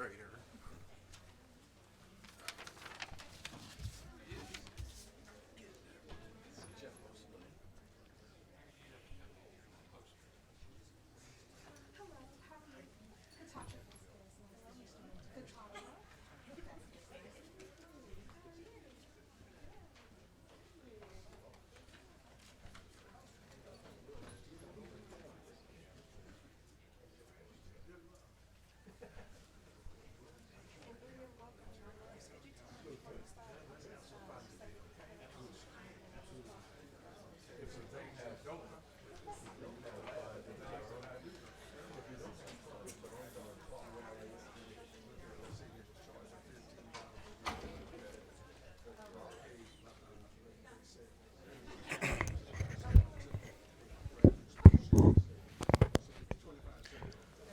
administrator.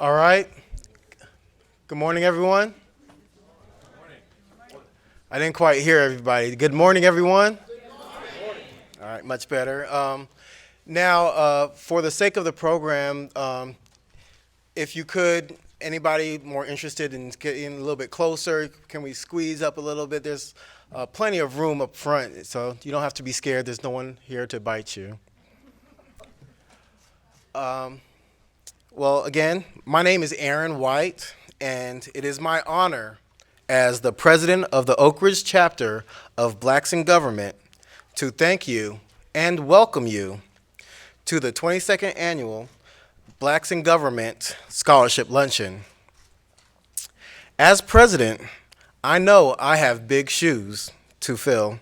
All right. Good morning, everyone. I didn't quite hear everybody. Good morning, everyone. All right, much better. Now, for the sake of the program, if you could, anybody more interested in getting a little bit closer, can we squeeze up a little bit? There's plenty of room up front, so you don't have to be scared. There's no one here to bite you. Well, again, my name is Aaron White, and it is my honor as the president of the Oak Ridge chapter of Blacks in Government to thank you and welcome you to the 22nd annual Blacks in Government Scholarship Luncheon. As president, I know I have big shoes to fill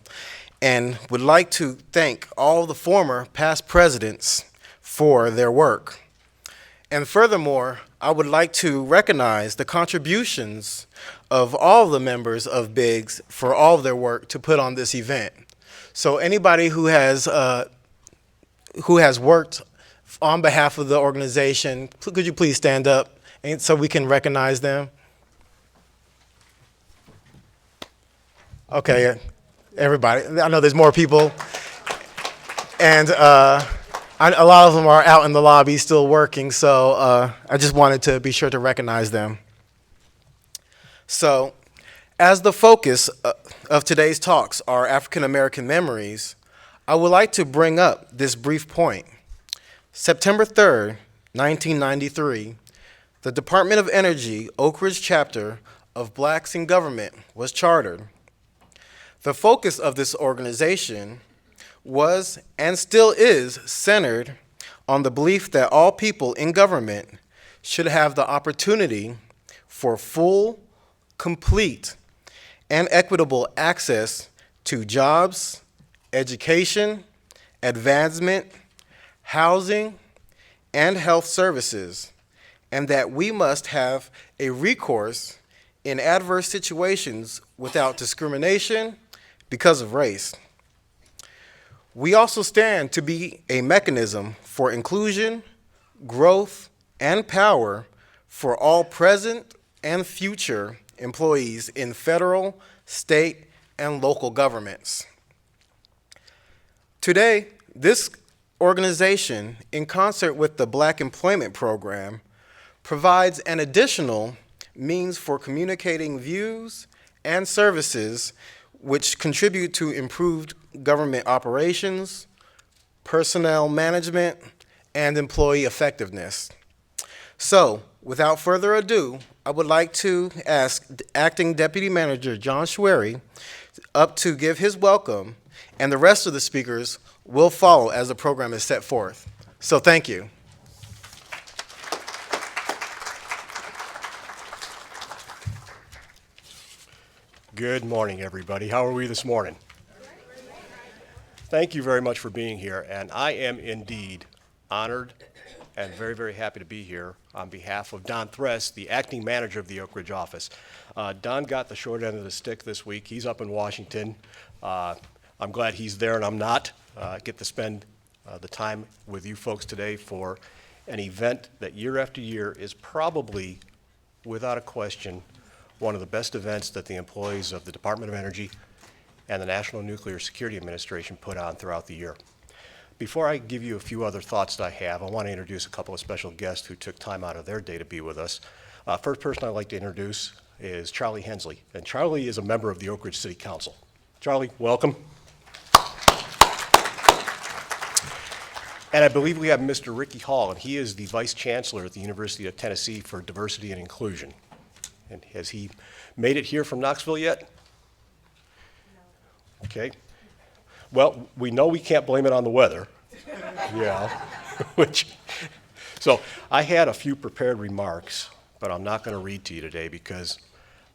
and would like to thank all the former past presidents for their work. And furthermore, I would like to recognize the contributions of all the members of BIGS for all of their work to put on this event. So anybody who has worked on behalf of the organization, could you please stand up and so we can recognize them? Okay, everybody. I know there's more people. And a lot of them are out in the lobby still working, so I just wanted to be sure to recognize them. So, as the focus of today's talks are African American memories, I would like to bring up this brief point. September 3rd, 1993, the Department of Energy Oak Ridge chapter of Blacks in Government was chartered. The focus of this organization was and still is centered on the belief that all people in government should have the opportunity for full, complete, and equitable access to jobs, education, advancement, housing, and health services, and that we must have a recourse in adverse situations without discrimination because of race. We also stand to be a mechanism for inclusion, growth, and power for all present and future employees in federal, state, and local governments. Today, this organization, in concert with the Black Employment Program, provides an additional means for communicating views and services which contribute to improved government operations, personnel management, and employee effectiveness. So, without further ado, I would like to ask Acting Deputy Manager John Schwery up to give his welcome, and the rest of the speakers will follow as the program is set forth. So thank you. Good morning, everybody. How are we this morning? Thank you very much for being here, and I am indeed honored and very, very happy to be here on behalf of Don Thress, the acting manager of the Oak Ridge office. Don got the short end of the stick this week. He's up in Washington. I'm glad he's there and I'm not. Get to spend the time with you folks today for an event that year after year is probably, without a question, one of the best events that the employees of the Department of Energy and the National Nuclear Security Administration put on throughout the year. Before I give you a few other thoughts that I have, I want to introduce a couple of special guests who took time out of their day to be with us. First person I'd like to introduce is Charlie Hensley, and Charlie is a member of the Oak Ridge City Council. Charlie, welcome. And I believe we have Mr. Ricky Hall, and he is the Vice Chancellor at the University of Tennessee for Diversity and Inclusion. And has he made it here from Knoxville yet? No. Okay. Well, we know we can't blame it on the weather. Yeah. So I had a few prepared remarks, but I'm not going to read to you today because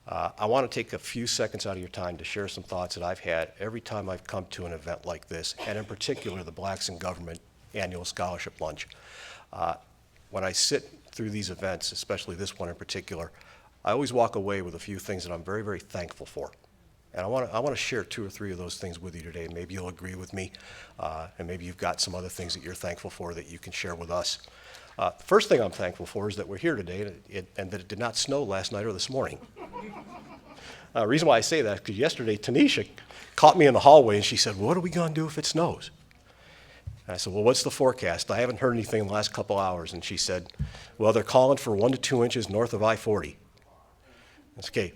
I want to take a few seconds out of your time to share some thoughts that I've had every time I've come to an event like this, and in particular the Blacks in Government Annual Scholarship Lunch. When I sit through these events, especially this one in particular, I always walk away with a few things that I'm very, very thankful for. And I want to share 2 or 3 of those things with you today. Maybe you'll agree with me, and maybe you've got some other things that you're thankful for that you can share with us. The first thing I'm thankful for is that we're here today and that it did not snow last night or this morning. The reason why I say that is because yesterday Tanisha caught me in the hallway and she said, "What are we going to do if it snows?" And I said, "Well, what's the forecast? I haven't heard anything in the last couple hours." And she said, "Well, they're calling for 1 to 2 inches north of I-40. That's okay.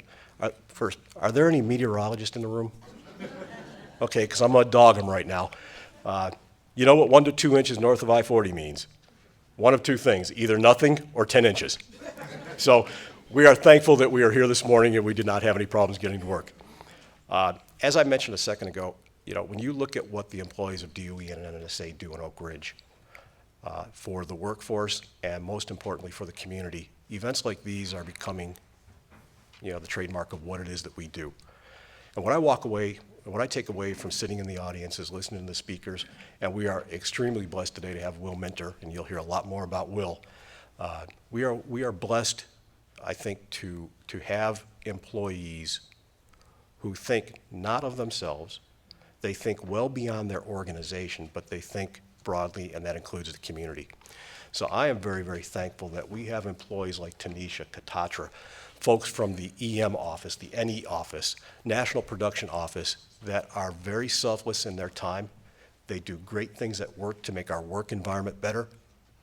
First, are there any meteorologists in the room? Okay, because I'm going to dog them right now. You know what 1 to 2 inches north of I-40 means? One of 2 things, either nothing or 10 inches. So we are thankful that we are here this morning and we did not have any problems getting to work. As I mentioned a second ago, when you look at what the employees of DOE and NNSA do in Oak Ridge for the workforce and most importantly for the community, events like these are becoming the trademark of what it is that we do. And what I take away from sitting in the audience is listening to the speakers, and we are extremely blessed today to have Will Minter, and you'll hear a lot more about Will. We are blessed, I think, to have employees who think not of themselves. They think well beyond their organization, but they think broadly, and that includes the community. So I am very, very thankful that we have employees like Tanisha, Katatra, folks from the EM office, the NE office, National Production Office, that are very selfless in their time. They do great things at work to make our work environment better,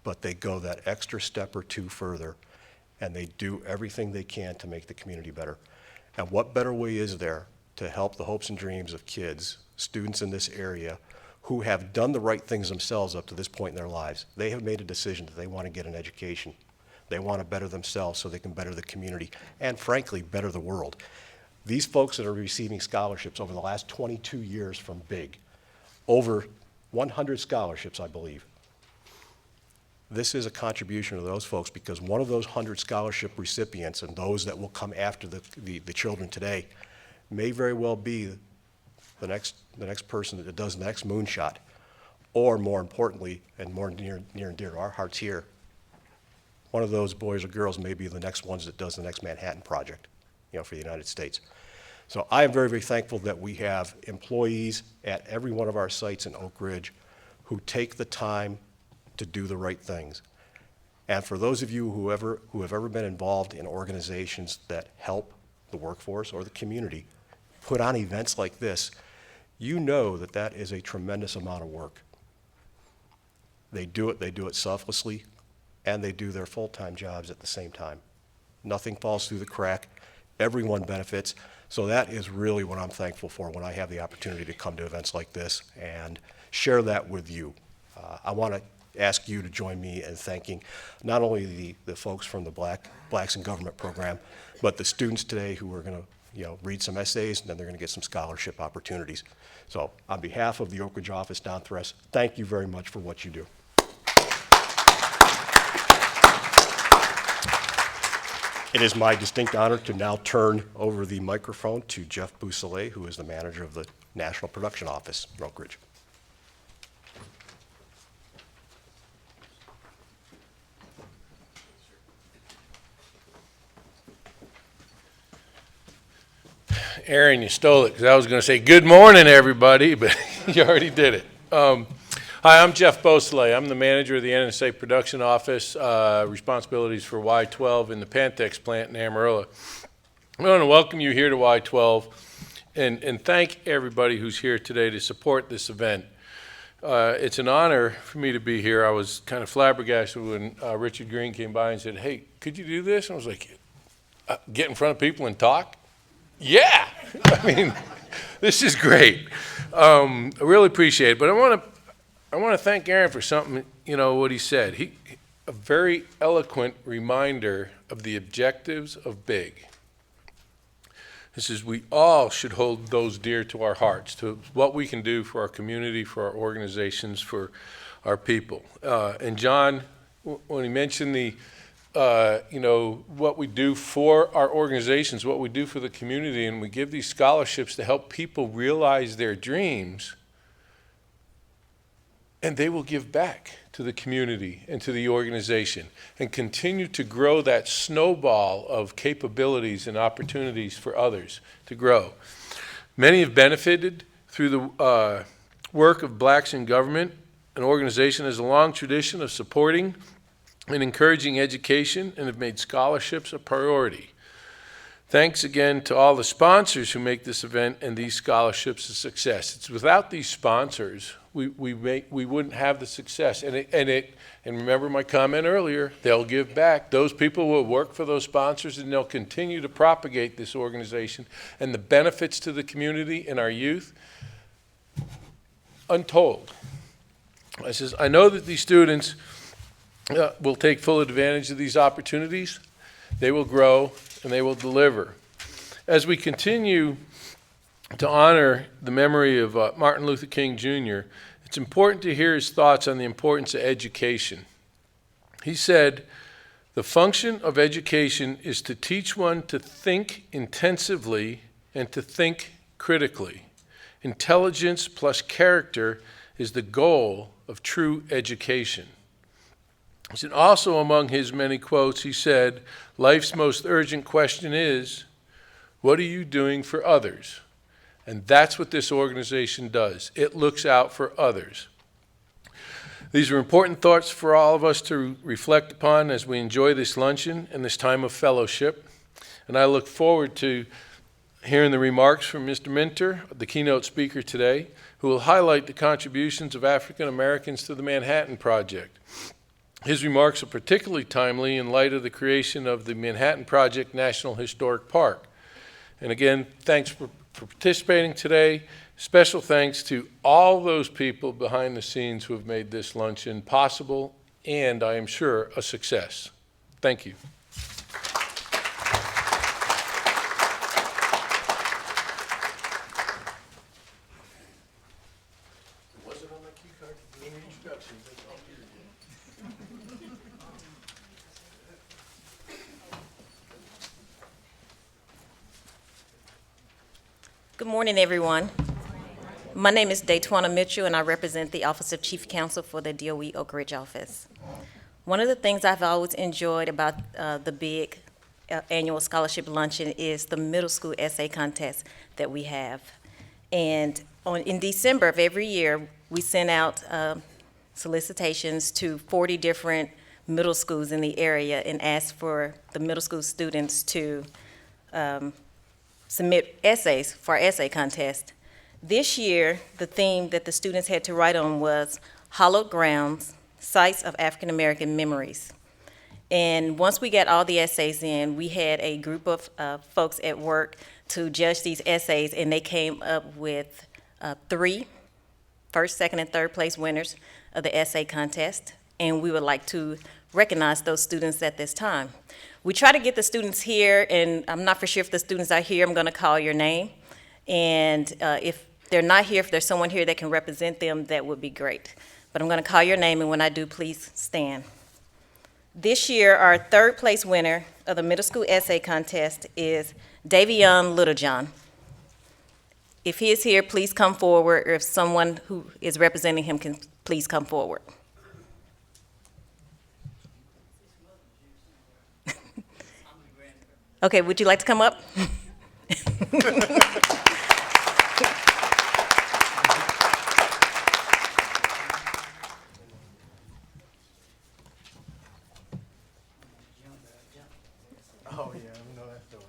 but they go that extra step or 2 further, and they do everything they can to make the community better. And what better way is there to help the hopes and dreams of kids, students in this area, who have done the right things themselves up to this point in their lives? They have made a decision that they want to get an education. They want to better themselves so they can better the community and, frankly, better the world. These folks that are receiving scholarships over the last 22 years from BIG, over 100 scholarships, I believe. This is a contribution to those folks because one of those 100 scholarship recipients and those that will come after the children today may very well be the next person that does the next moonshot, or more importantly, and more near and dear to our hearts here, one of those boys or girls may be the next ones that does the next Manhattan Project, for the United States. So I am very, very thankful that we have employees at every one of our sites in Oak Ridge who take the time to do the right things. And for those of you who have ever been involved in organizations that help the workforce or the community put on events like this, you know that that is a tremendous amount of work. They do it selflessly, and they do their full-time jobs at the same time. Nothing falls through the crack. Everyone benefits. So that is really what I'm thankful for when I have the opportunity to come to events like this and share that with you. I want to ask you to join me in thanking not only the folks from the Blacks in Government program, but the students today who are going to read some essays, and then they're going to get some scholarship opportunities. So on behalf of the Oak Ridge office, Don Thress, thank you very much for what you do. It is my distinct honor to now turn over the microphone to Jeff Bousselet, who is the manager of the National Production Office in Oak Ridge. Aaron, you stole it because I was going to say good morning, everybody, but you already did it. Hi, I'm Jeff Bousselet. I'm the manager of the NSA Production Office, responsibilities for Y12 in the Pantex plant in Amarillo. I want to welcome you here to Y12 and thank everybody who's here today to support this event. It's an honor for me to be here. I was kind of flabbergasted when Richard Green came by and said, "Hey, could you do this?" And I was like, get in front of people and talk? Yeah. I mean, this is great. I really appreciate it. But I want to thank Aaron for something, what he said. A very eloquent reminder of the objectives of BIG. This is, we all should hold those dear to our hearts, to what we can do for our community, for our organizations, for our people. And John, when he mentioned what we do for our organizations, what we do for the community, and we give these scholarships to help people realize their dreams, and they will give back to the community and to the organization and continue to grow that snowball of capabilities and opportunities for others to grow. Many have benefited through the work of Blacks in Government. An organization has a long tradition of supporting and encouraging education and have made scholarships a priority. Thanks again to all the sponsors who make this event and these scholarships a success. It's without these sponsors, we wouldn't have the success. And remember my comment earlier, they'll give back. Those people will work for those sponsors and they'll continue to propagate this organization and the benefits to the community and our youth, untold. I know that these students will take full advantage of these opportunities. They will grow and they will deliver. As we continue to honor the memory of Martin Luther King Jr., it's important to hear his thoughts on the importance of education. He said, "The function of education is to teach one to think intensively and to think critically. Intelligence plus character is the goal of true education." And also among his many quotes, he said, "Life's most urgent question is, what are you doing for others?" And that's what this organization does. It looks out for others. These are important thoughts for all of us to reflect upon as we enjoy this luncheon and this time of fellowship. And I look forward to hearing the remarks from Mr. Minter, the keynote speaker today, who will highlight the contributions of African Americans to the Manhattan Project. His remarks are particularly timely in light of the creation of the Manhattan Project National Historic Park. And again, thanks for participating today. Special thanks to all those people behind the scenes who have made this luncheon possible and, I am sure, a success. Thank you. Good morning, everyone. My name is Daytwana Mitchell, and I represent the Office of Chief Counsel for the DOE Oak Ridge office. One of the things I've always enjoyed about the big annual scholarship luncheon is the middle school essay contest that we have. And in December of every year, we send out solicitations to 40 different middle schools in the area and ask for the middle school students to submit essays for our essay contest. This year, the theme that the students had to write on was Hallowed Grounds, Sites of African American Memories. And once we got all the essays in, we had a group of folks at work to judge these essays, and they came up with 3 first, second, and third place winners of the essay contest, and we would like to recognize those students at this time. We try to get the students here, and I'm not for sure if the students are here. I'm going to call your name, and if they're not here, if there's someone here that can represent them, that would be great. But I'm going to call your name, and when I do, please stand. This year, our third place winner of the middle school essay contest is Davion Littlejohn. If he is here, please come forward, or if someone who is representing him can please come forward. Okay, would you like to come up? Oh, yeah, I know that story.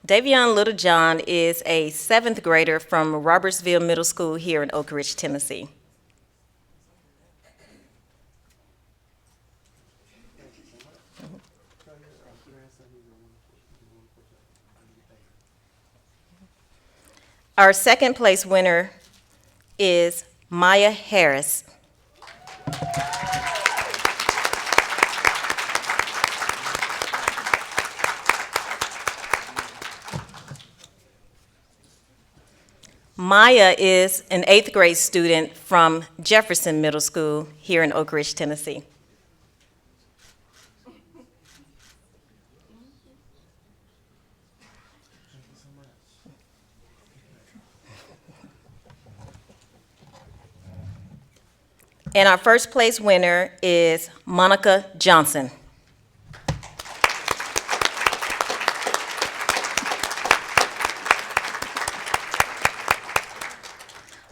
Davion Littlejohn is a 7th grader from Robertsville Middle School here in Oak Ridge, Tennessee. Our second place winner is Maya Harris. Maya is an 8th grade student from Jefferson Middle School here in Oak Ridge, Tennessee. And our first place winner is Monica Johnson.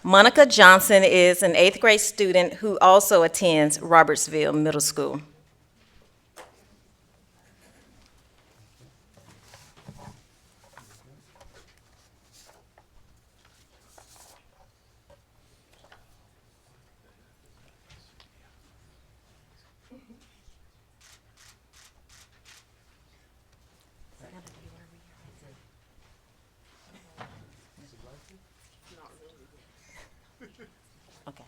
Monica Johnson is an 8th grade student who also attends Robertsville Middle School. Okay.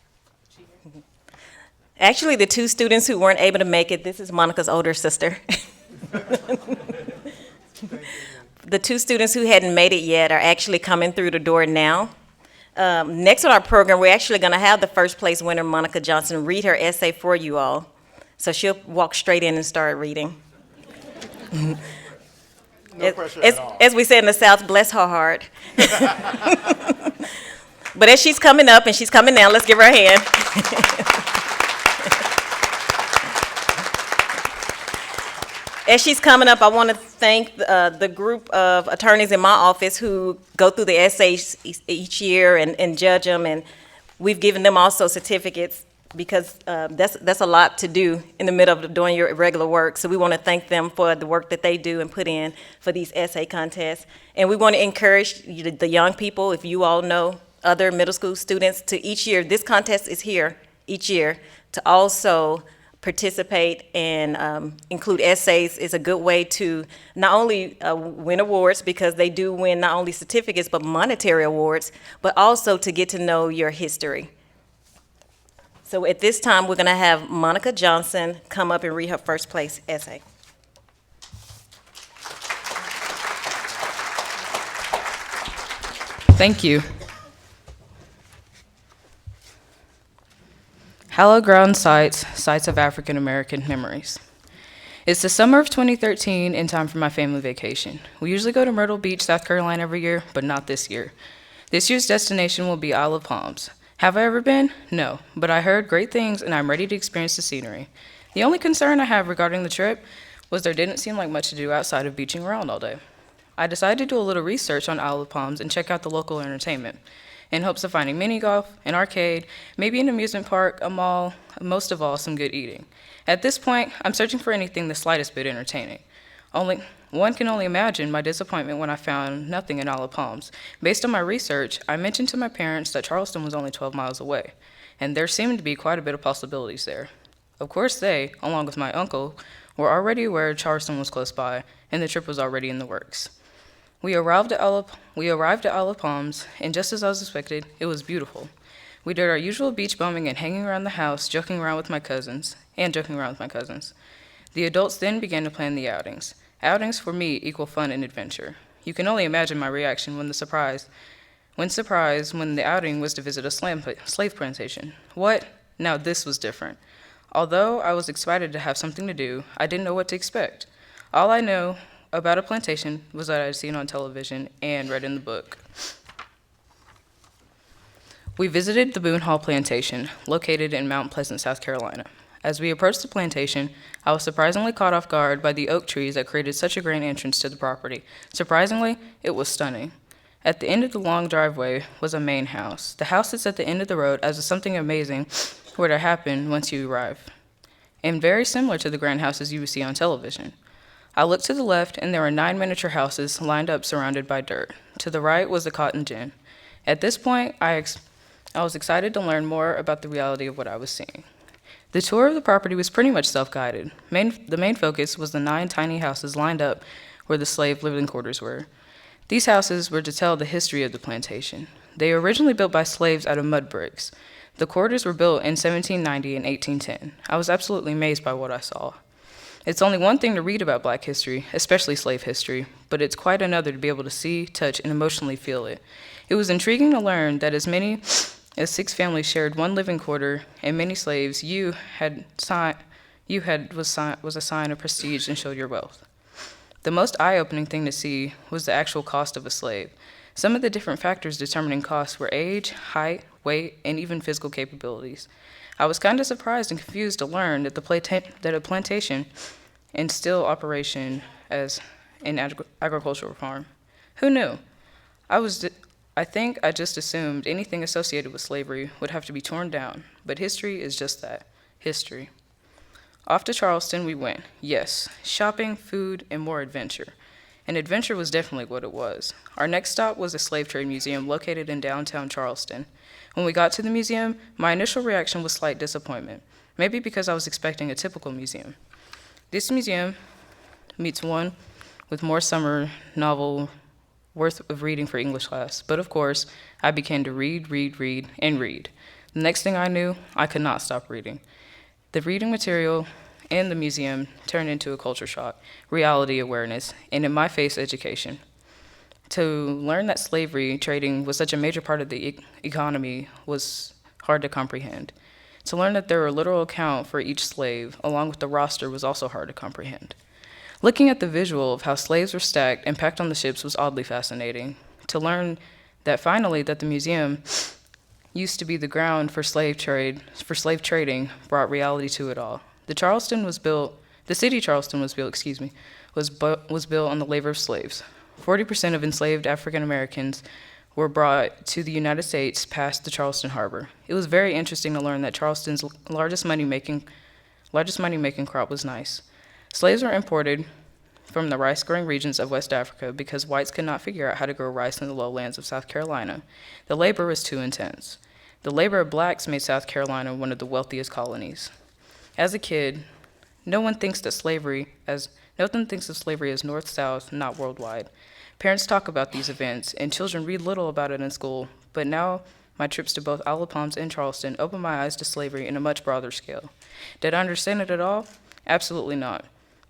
Actually, the two students who weren't able to make it, this is Monica's older sister. The two students who hadn't made it yet are actually coming through the door now. Next on our program, we're actually going to have the first place winner, Monica Johnson, read her essay for you all. So she'll walk straight in and start reading. No pressure at all. As we say in the South, bless her heart. But as she's coming up, and she's coming down, let's give her a hand. As she's coming up, I want to thank the group of attorneys in my office who go through the essays each year and judge them, and we've given them also certificates because that's a lot to do in the middle of doing your regular work. So we want to thank them for the work that they do and put in for these essay contests. And we want to encourage the young people, if you all know other middle school students, to each year, this contest is here each year, to also participate and include essays is a good way to not only win awards, because they do win not only certificates but monetary awards, but also to get to know your history. So at this time, we're going to have Monica Johnson come up and read her first place essay. Thank you. Hallowed ground sites, sites of African American memories. It's the summer of 2013 and time for my family vacation. We usually go to Myrtle Beach, South Carolina every year, but not this year. This year's destination will be Isle of Palms. Have I ever been? No, but I heard great things and I'm ready to experience the scenery. The only concern I have regarding the trip was there didn't seem like much to do outside of beaching around all day. I decided to do a little research on Isle of Palms and check out the local entertainment, in hopes of finding mini golf, an arcade, maybe an amusement park, a mall, most of all, some good eating. At this point, I'm searching for anything the slightest bit entertaining. One can only imagine my disappointment when I found nothing in Isle of Palms. Based on my research, I mentioned to my parents that Charleston was only 12 miles away, and there seemed to be quite a bit of possibilities there. Of course they, along with my uncle, were already aware Charleston was close by, and the trip was already in the works. We arrived at Isle of Palms, and just as I was expected, it was beautiful. We did our usual beach bumming and hanging around the house, joking around with my cousins. The adults then began to plan the outings. Outings for me equal fun and adventure. You can only imagine my reaction when the outing was to visit a slave plantation. What? Now this was different. Although I was excited to have something to do, I didn't know what to expect. All I know about a plantation was that I had seen on television and read in the book. We visited the Boone Hall Plantation, located in Mount Pleasant, South Carolina. As we approached the plantation, I was surprisingly caught off guard by the oak trees that created such a grand entrance to the property. Surprisingly, it was stunning. At the end of the long driveway was a main house. The house sits at the end of the road as if something amazing were to happen once you arrive, and very similar to the grand houses you would see on television. I looked to the left, and there were 9 miniature houses lined up surrounded by dirt. To the right was the cotton gin. At this point, I was excited to learn more about the reality of what I was seeing. The tour of the property was pretty much self-guided. The main focus was the 9 tiny houses lined up where the slave living quarters were. These houses were to tell the history of the plantation. They were originally built by slaves out of mud bricks. The quarters were built in 1790 and 1810. I was absolutely amazed by what I saw. It's only one thing to read about Black history, especially slave history, but it's quite another to be able to see, touch, and emotionally feel it. It was intriguing to learn that as many as 6 families shared one living quarter, and many slaves was a sign of prestige and showed your wealth. The most eye-opening thing to see was the actual cost of a slave. Some of the different factors determining costs were age, height, weight, and even physical capabilities. I was kind of surprised and confused to learn that a plantation and still operation as an agricultural farm. Who knew? I think I just assumed anything associated with slavery would have to be torn down, but history is just that, history. Off to Charleston we went. Yes, shopping, food, and more adventure. And adventure was definitely what it was. Our next stop was a slave trade museum located in downtown Charleston. When we got to the museum, my initial reaction was slight disappointment, maybe because I was expecting a typical museum. This museum meets one with more summer novel worth of reading for English class, but of course, I began to read, and read. The next thing I knew, I could not stop reading. The reading material in the museum turned into a culture shock, reality awareness, and in-my-face education. To learn that slavery trading was such a major part of the economy was hard to comprehend. To learn that there were a literal account for each slave, along with the roster, was also hard to comprehend. Looking at the visual of how slaves were stacked and packed on the ships was oddly fascinating. To learn that finally that the museum used to be the ground for slave trading brought reality to it all. The city Charleston was built on the labor of slaves. 40% of enslaved African Americans were brought to the United States past the Charleston harbor. It was very interesting to learn that Charleston's largest money-making crop was rice. Slaves were imported from the rice-growing regions of West Africa because whites could not figure out how to grow rice in the lowlands of South Carolina. The labor was too intense. The labor of blacks made South Carolina one of the wealthiest colonies. As a kid, no one thinks of slavery as north-south, not worldwide. Parents talk about these events, and children read little about it in school, but now my trips to both Isle of Palms and Charleston opened my eyes to slavery in a much broader scale. Did I understand it at all? Absolutely not.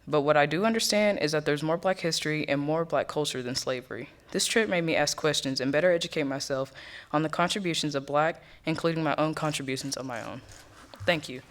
But what I do understand is that there's more Black history and more Black culture than slavery. This trip made me ask questions and better educate myself on the contributions of Black, including my own contributions of my own. Thank you.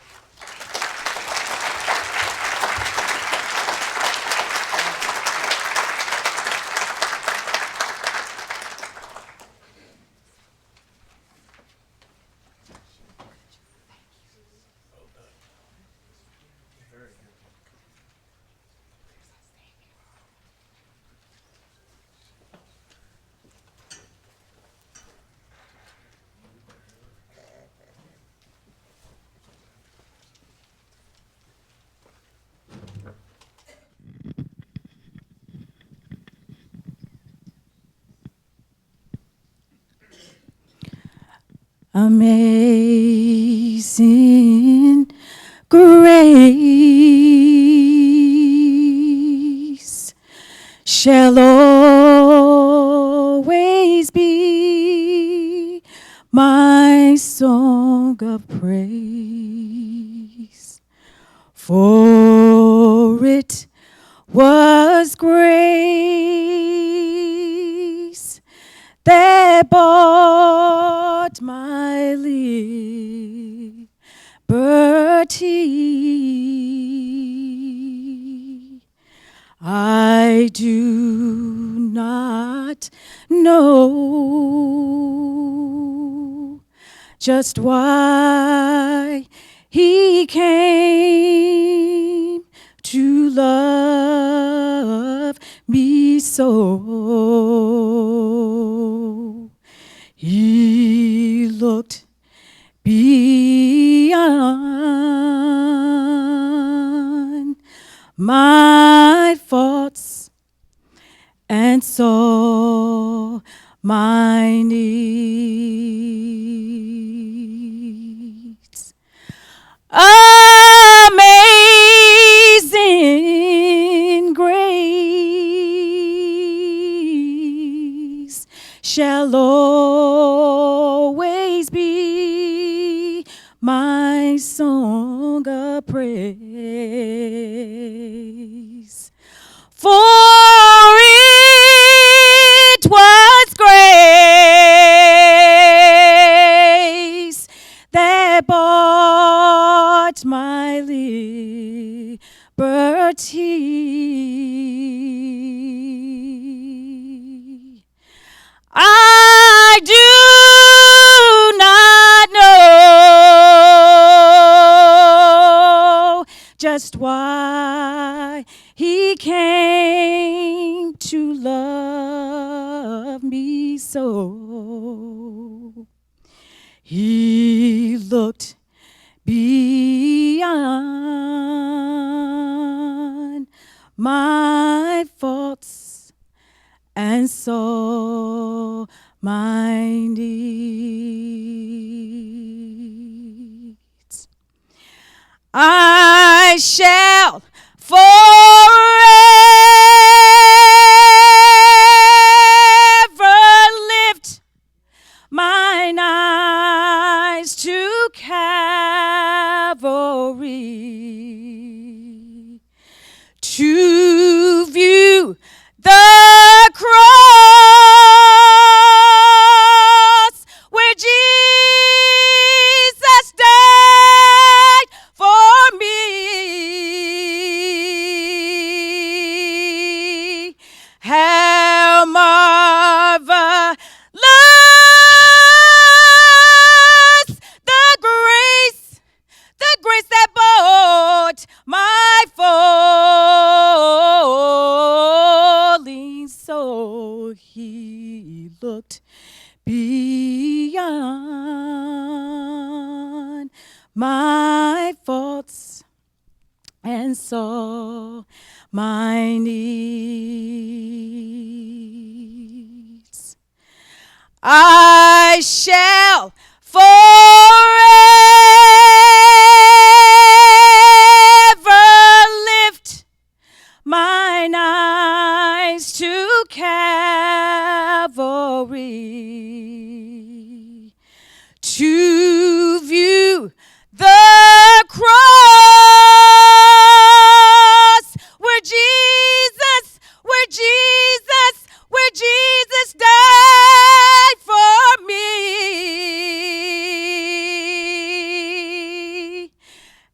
Amazing grace shall always be my song of praise. For it was grace that bought my liberty. I do not know just why he came to love me so. He looked beyond my faults and saw my needs. Amazing grace my song of praise. For it was grace that bought my liberty. I do not know just why he came to love me so. He looked beyond my faults and saw my needs. I shall forever lift mine eyes to Calvary to view the cross where Jesus died for me. How marvelous the grace that bought my falling soul. He looked beyond my faults and saw my needs. I shall forever lift mine eyes to Calvary to view the cross where Jesus died for me.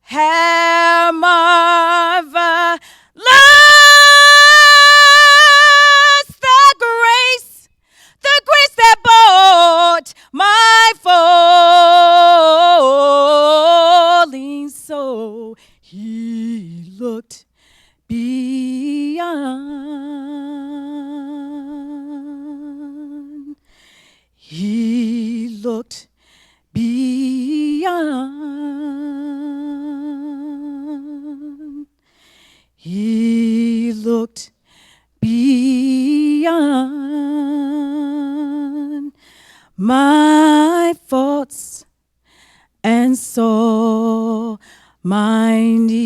How marvelous the grace that bought my falling soul. He looked beyond. He looked beyond. He looked beyond my faults and saw my needs.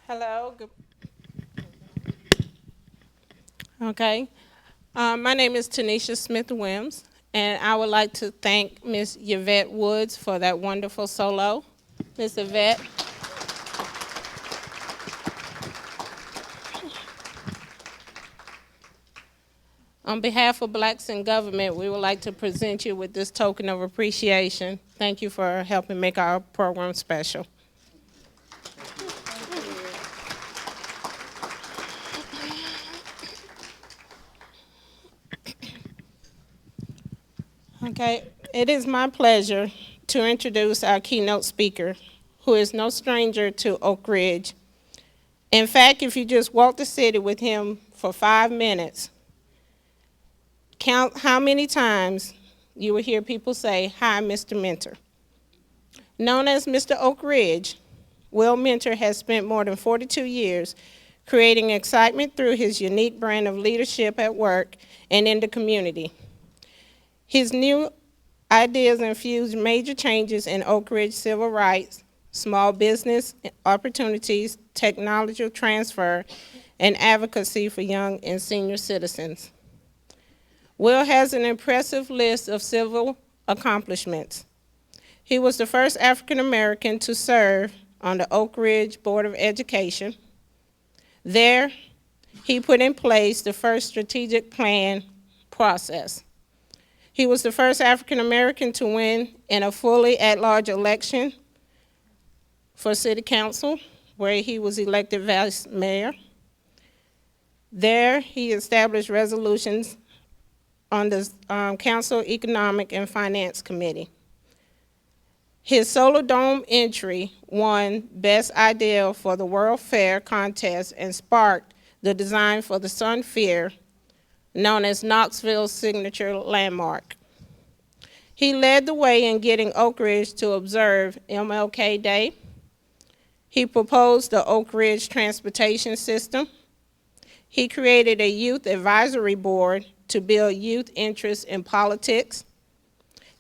Hello. Okay. My name is Tanisha Smith-Wims, and I would like to thank Miss Yvette Woods for that wonderful solo. Miss Yvette. On behalf of Blacks in Government, we would like to present you with this token of appreciation. Thank you for helping make our program special. Okay, it is my pleasure to introduce our keynote speaker, who is no stranger to Oak Ridge. In fact, if you just walk the city with him for 5 minutes, count how many times you will hear people say, "Hi, Mr. Mentor." Known as Mr. Oak Ridge, Will Minter has spent more than 42 years creating excitement through his unique brand of leadership at work and in the community. His new ideas infused major changes in Oak Ridge civil rights, small business opportunities, technology transfer, and advocacy for young and senior citizens. Will has an impressive list of civil accomplishments. He was the first African American to serve on the Oak Ridge Board of Education. There, he put in place the first strategic plan process. He was the first African American to win in a fully at-large election for city council, where he was elected vice mayor. There, he established resolutions on the Council Economic and Finance Committee. His Solar Dome entry won Best Idea for the World Fair contest and sparked the design for the Sun Sphere, known as Knoxville's signature landmark. He led the way in getting Oak Ridge to observe MLK Day. He proposed the Oak Ridge transportation system. He created a youth advisory board to build youth interest in politics.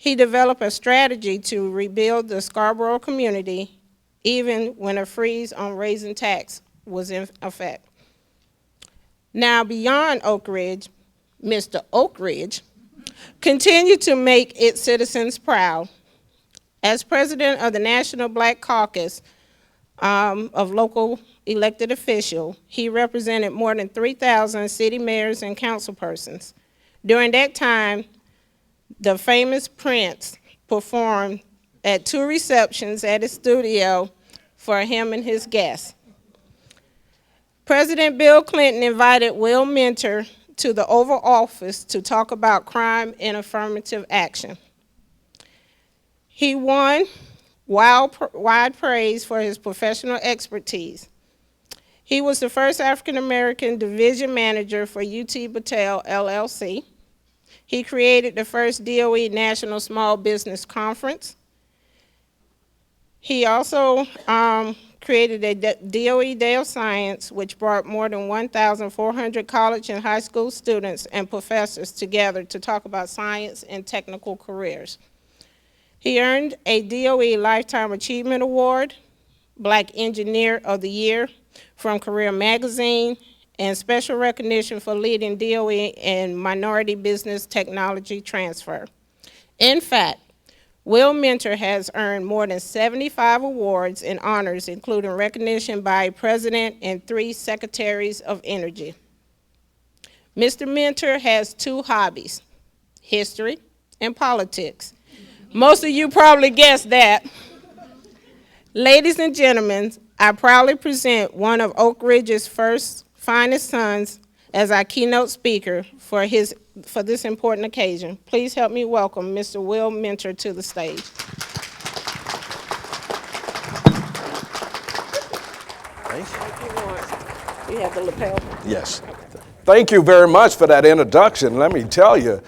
He developed a strategy to rebuild the Scarborough community, even when a freeze on raising tax was in effect. Now, beyond Oak Ridge, Mr. Oak Ridge continued to make its citizens proud. As president of the National Black Caucus of local elected officials, he represented more than 3,000 city mayors and councilpersons. During that time, the famous Prince performed at 2 receptions at his studio for him and his guests. President Bill Clinton invited Will Minter to the Oval Office to talk about crime and affirmative action. He won wide praise for his professional expertise. He was the first African American division manager for UT Battelle LLC. He created the first DOE National Small Business Conference. He also created a DOE Day of Science, which brought more than 1,400 college and high school students and professors together to talk about science and technical careers. He earned a DOE Lifetime Achievement Award, Black Engineer of the Year from Career Magazine, and special recognition for leading DOE in minority business technology transfer. In fact, Will Minter has earned more than 75 awards and honors, including recognition by a president and 3 secretaries of energy. Mr. Minter has 2 hobbies, history and politics. Most of you probably guessed that. Ladies and gentlemen, I proudly present one of Oak Ridge's finest sons as our keynote speaker for this important occasion. Please help me welcome Mr. Will Minter to the stage. You have the lapel. Yes. Thank you very much for that introduction. Let me tell you,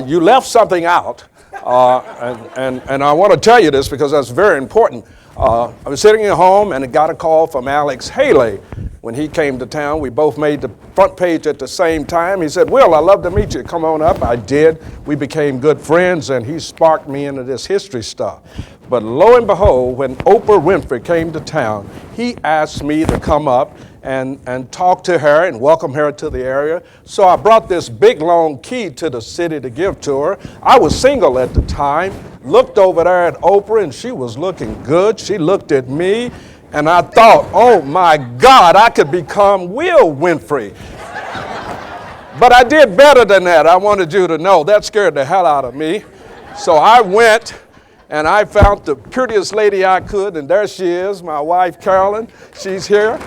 you left something out, and I want to tell you this because that's very important. I was sitting at home and I got a call from Alex Haley. When he came to town, we both made the front page at the same time. He said, "Will, I'd love to meet you. Come on up." I did. We became good friends, and he sparked me into this history stuff. But lo and behold, when Oprah Winfrey came to town, he asked me to come up and talk to her and welcome her to the area. So I brought this big, long key to the city to give to her. I was single at the time, looked over there at Oprah, and she was looking good. She looked at me. And I thought, oh my God, I could become Will Winfrey. But I did better than that. I wanted you to know. That scared the hell out of me. So I went and I found the prettiest lady I could, and there she is, my wife, Carolyn. She's here.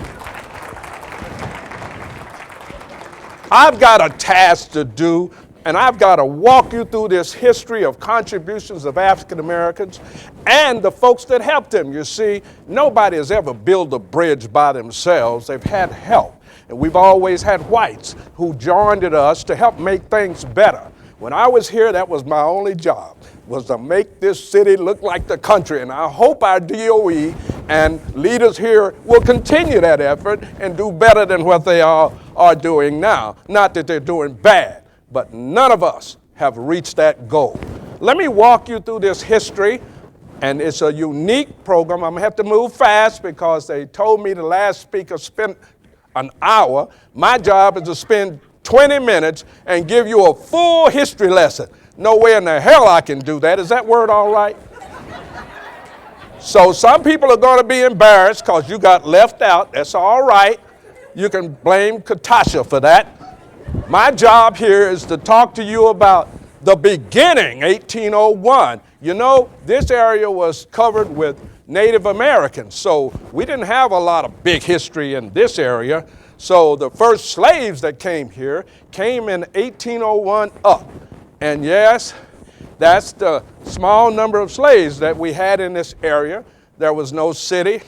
I've got a task to do, and I've got to walk you through this history of contributions of African Americans and the folks that helped them. You see, nobody has ever built a bridge by themselves. They've had help. And we've always had whites who joined us to help make things better. When I was here, that was my only job, was to make this city look like the country. And I hope our DOE And leaders here will continue that effort and do better than what they are doing now. Not that they're doing bad, but none of us have reached that goal. Let me walk you through this history, and it's a unique program. I'm gonna have to move fast because they told me the last speaker spent an hour. My job is to spend 20 minutes and give you a full history lesson. No way in the hell I can do that. Is that word all right? So some people are going to be embarrassed because you got left out. That's all right. You can blame Katasha for that. My job here is to talk to you about the beginning, 1801. You know, this area was covered with Native Americans, so we didn't have a lot of big history in this area. So the first slaves that came here came in 1801 up. And yes, that's the small number of slaves that we had in this area. There was no city.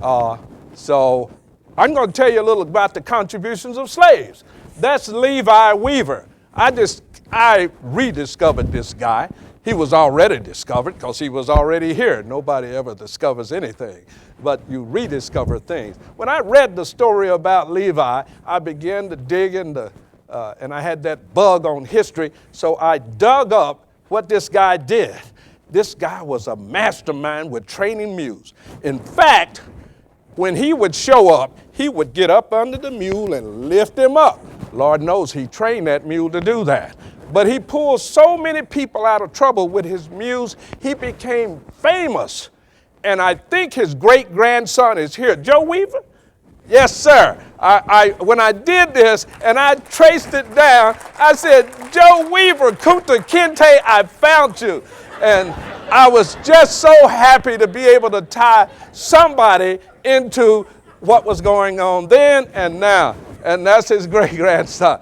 So I'm going to tell you a little about the contributions of slaves. That's Levi Weaver. I rediscovered this guy. He was already discovered because he was already here. Nobody ever discovers anything, but you rediscover things. When I read the story about Levi, I began to dig into, and I had that bug on history, so I dug up what this guy did. This guy was a mastermind with training mules. In fact, when he would show up, he would get up under the mule and lift him up. Lord knows he trained that mule to do that. But he pulled so many people out of trouble with his mules, he became famous. And I think his great-grandson is here. Joe Weaver? Yes, sir. When I did this and I traced it down, I said, Joe Weaver, Kunta Kinte, I found you. And I was just so happy to be able to tie somebody into what was going on then and now. And that's his great-grandson.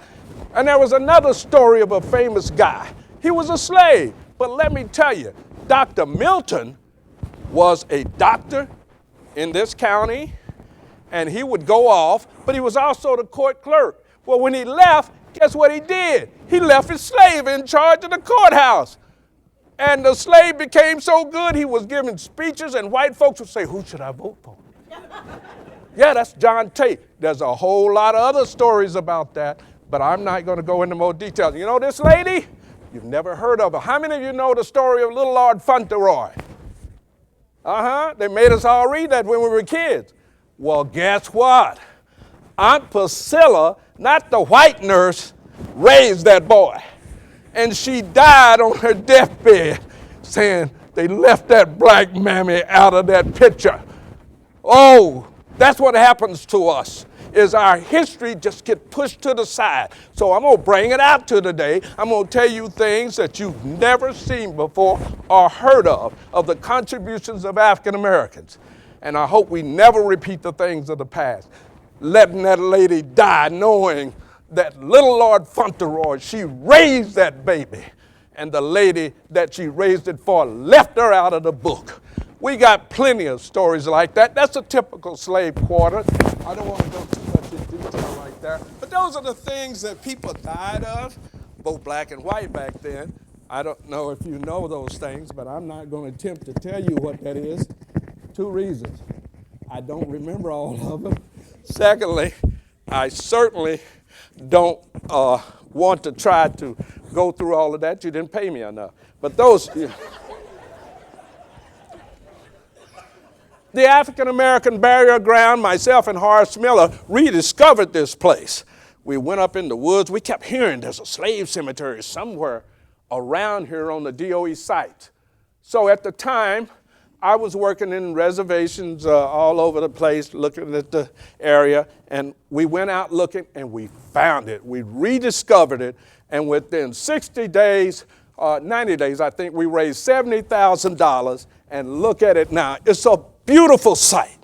And there was another story of a famous guy. He was a slave. But let me tell you, Dr. Milton was a doctor in this county, and he would go off, but he was also the court clerk. Well, when he left, guess what he did? He left his slave in charge of the courthouse. And the slave became so good, he was giving speeches, and white folks would say, who should I vote for? Yeah, that's John Tate. There's a whole lot of other stories about that, but I'm not going to go into more details. You know this lady? You've never heard of her. How many of you know the story of Little Lord Fauntleroy? They made us all read that when we were kids. Well, guess what? Aunt Priscilla, not the white nurse, raised that boy. And she died on her deathbed saying they left that black mammy out of that picture. Oh, that's what happens to us, is our history just get pushed to the side. So I'm going to bring it out to today. I'm going to tell you things that you've never seen before or heard of the contributions of African Americans. And I hope we never repeat the things of the past. Letting that lady die knowing that Little Lord Fauntleroy, she raised that baby. And the lady that she raised it for left her out of the book. We got plenty of stories like that. That's a typical slave quarter. I don't want to go too much in detail like that. But those are the things that people died of, both black and white back then. I don't know if you know those things, but I'm not going to attempt to tell you what that is. 2 reasons. I don't remember all of them. Secondly, I certainly don't want to try to go through all of that. You didn't pay me enough. But those... The African American Burial Ground, myself and Horace Miller rediscovered this place. We went up in the woods. We kept hearing there's a slave cemetery somewhere around here on the DOE site. So at the time, I was working in reservations all over the place, looking at the area, and we went out looking, and we found it. We rediscovered it, and within 60 days, 90 days, I think, we raised $70,000, and look at it now. It's a beautiful sight.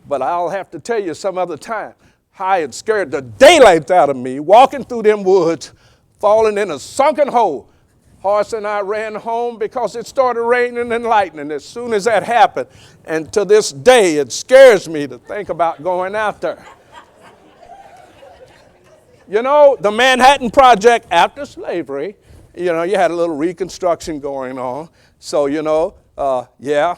But I'll have to tell you some other time how it scared the daylights out of me, walking through them woods, falling in a sunken hole. Horace and I ran home because it started raining and lightning as soon as that happened. And to this day, it scares me to think about going out there. You know, the Manhattan Project after slavery, you know, you had a little reconstruction going on. So, you know, yeah.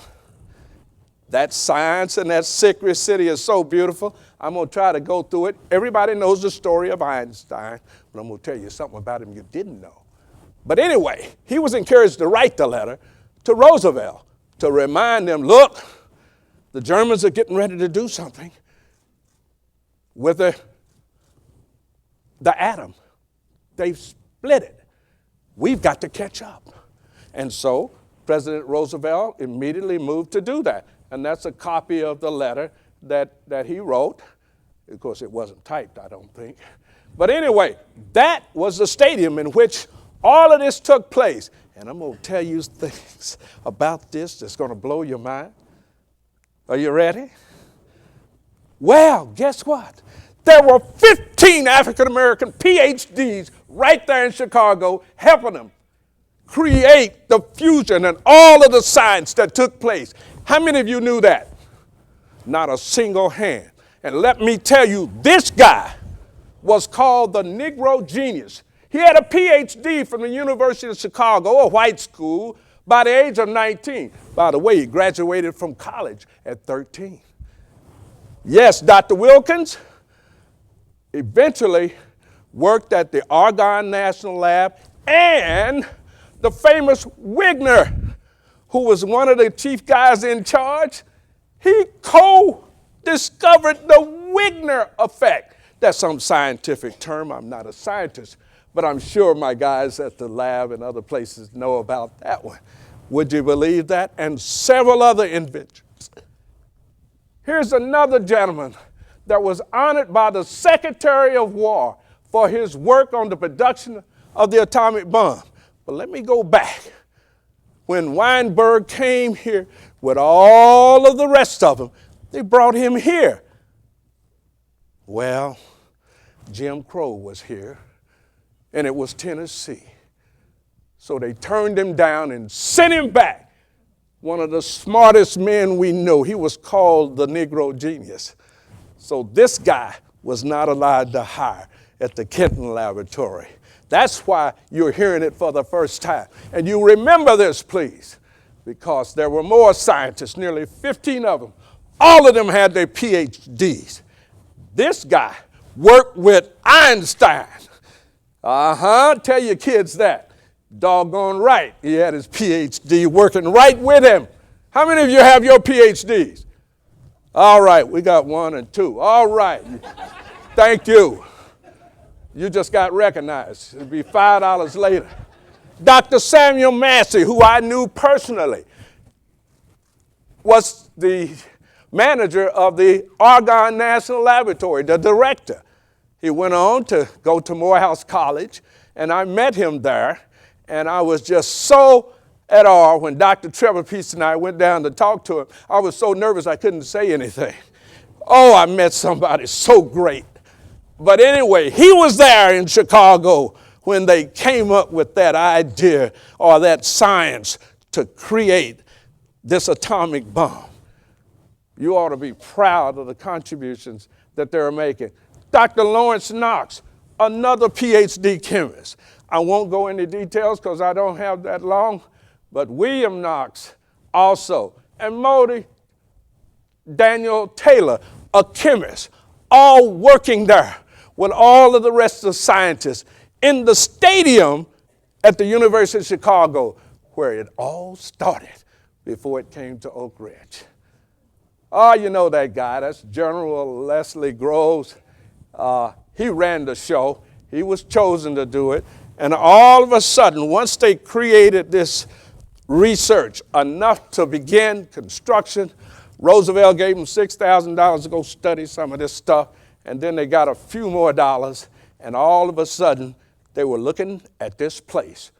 That science in that secret city is so beautiful. I'm going to try to go through it. Everybody knows the story of Einstein, but I'm going to tell you something about him you didn't know. But anyway, he was encouraged to write the letter to Roosevelt to remind them, look, the Germans are getting ready to do something with the atom. They've split it. We've got to catch up. And so President Roosevelt immediately moved to do that. And that's a copy of the letter that he wrote. Of course, it wasn't typed, I don't think. But anyway, that was the stadium in which all of this took place. And I'm going to tell you things about this that's going to blow your mind. Are you ready? Well, guess what? There were 15 African-American PhDs right there in Chicago helping them create the fusion and all of the science that took place. How many of you knew that? Not a single hand. And let me tell you, this guy was called the Negro Genius. He had a PhD from the University of Chicago, a white school, by the age of 19. By the way, he graduated from college at 13. Yes, Dr. Wilkins eventually worked at the Argonne National Lab, and the famous Wigner, who was one of the chief guys in charge, he co-discovered the Wigner effect. That's some scientific term. I'm not a scientist, but I'm sure my guys at the lab and other places know about that one. Would you believe that? And several other inventions. Here's another gentleman that was honored by the Secretary of War for his work on the production of the atomic bomb. But let me go back. When Weinberg came here with all of the rest of them, they brought him here. Well, Jim Crow was here, and it was Tennessee. So they turned him down and sent him back. One of the smartest men we know. He was called the Negro Genius. So this guy was not allowed to hire at the Kenton Laboratory. That's why you're hearing it for the first time. And you remember this, please, because there were more scientists, nearly 15 of them. All of them had their PhDs. This guy worked with Einstein. Tell your kids that. Doggone right, he had his PhD working right with him. How many of you have your PhDs? All right, we got 1 and 2. All right, thank you. You just got recognized. It'll be $5 later. Dr. Samuel Massey, who I knew personally, was the manager of the Argonne National Laboratory, the director. He went on to go to Morehouse College, and I met him there, and I was just so at awe when Dr. Trevor Peace and I went down to talk to him. I was so nervous I couldn't say anything. Oh, I met somebody so great. But anyway, he was there in Chicago when they came up with that idea or that science to create this atomic bomb. You ought to be proud of the contributions that they're making. Dr. Lawrence Knox, another PhD chemist. I won't go into details because I don't have that long, but William Knox also, and Modi Daniel Taylor, a chemist, all working there with all of the rest of the scientists in the stadium at the University of Chicago, where it all started before it came to Oak Ridge. Oh, you know that guy. That's General Leslie Groves. He ran the show. He was chosen to do it. And all of a sudden, once they created this research, enough to begin construction, Roosevelt gave them $6,000 to go study some of this stuff. And then they got a few more dollars. And all of a sudden, they were looking at this place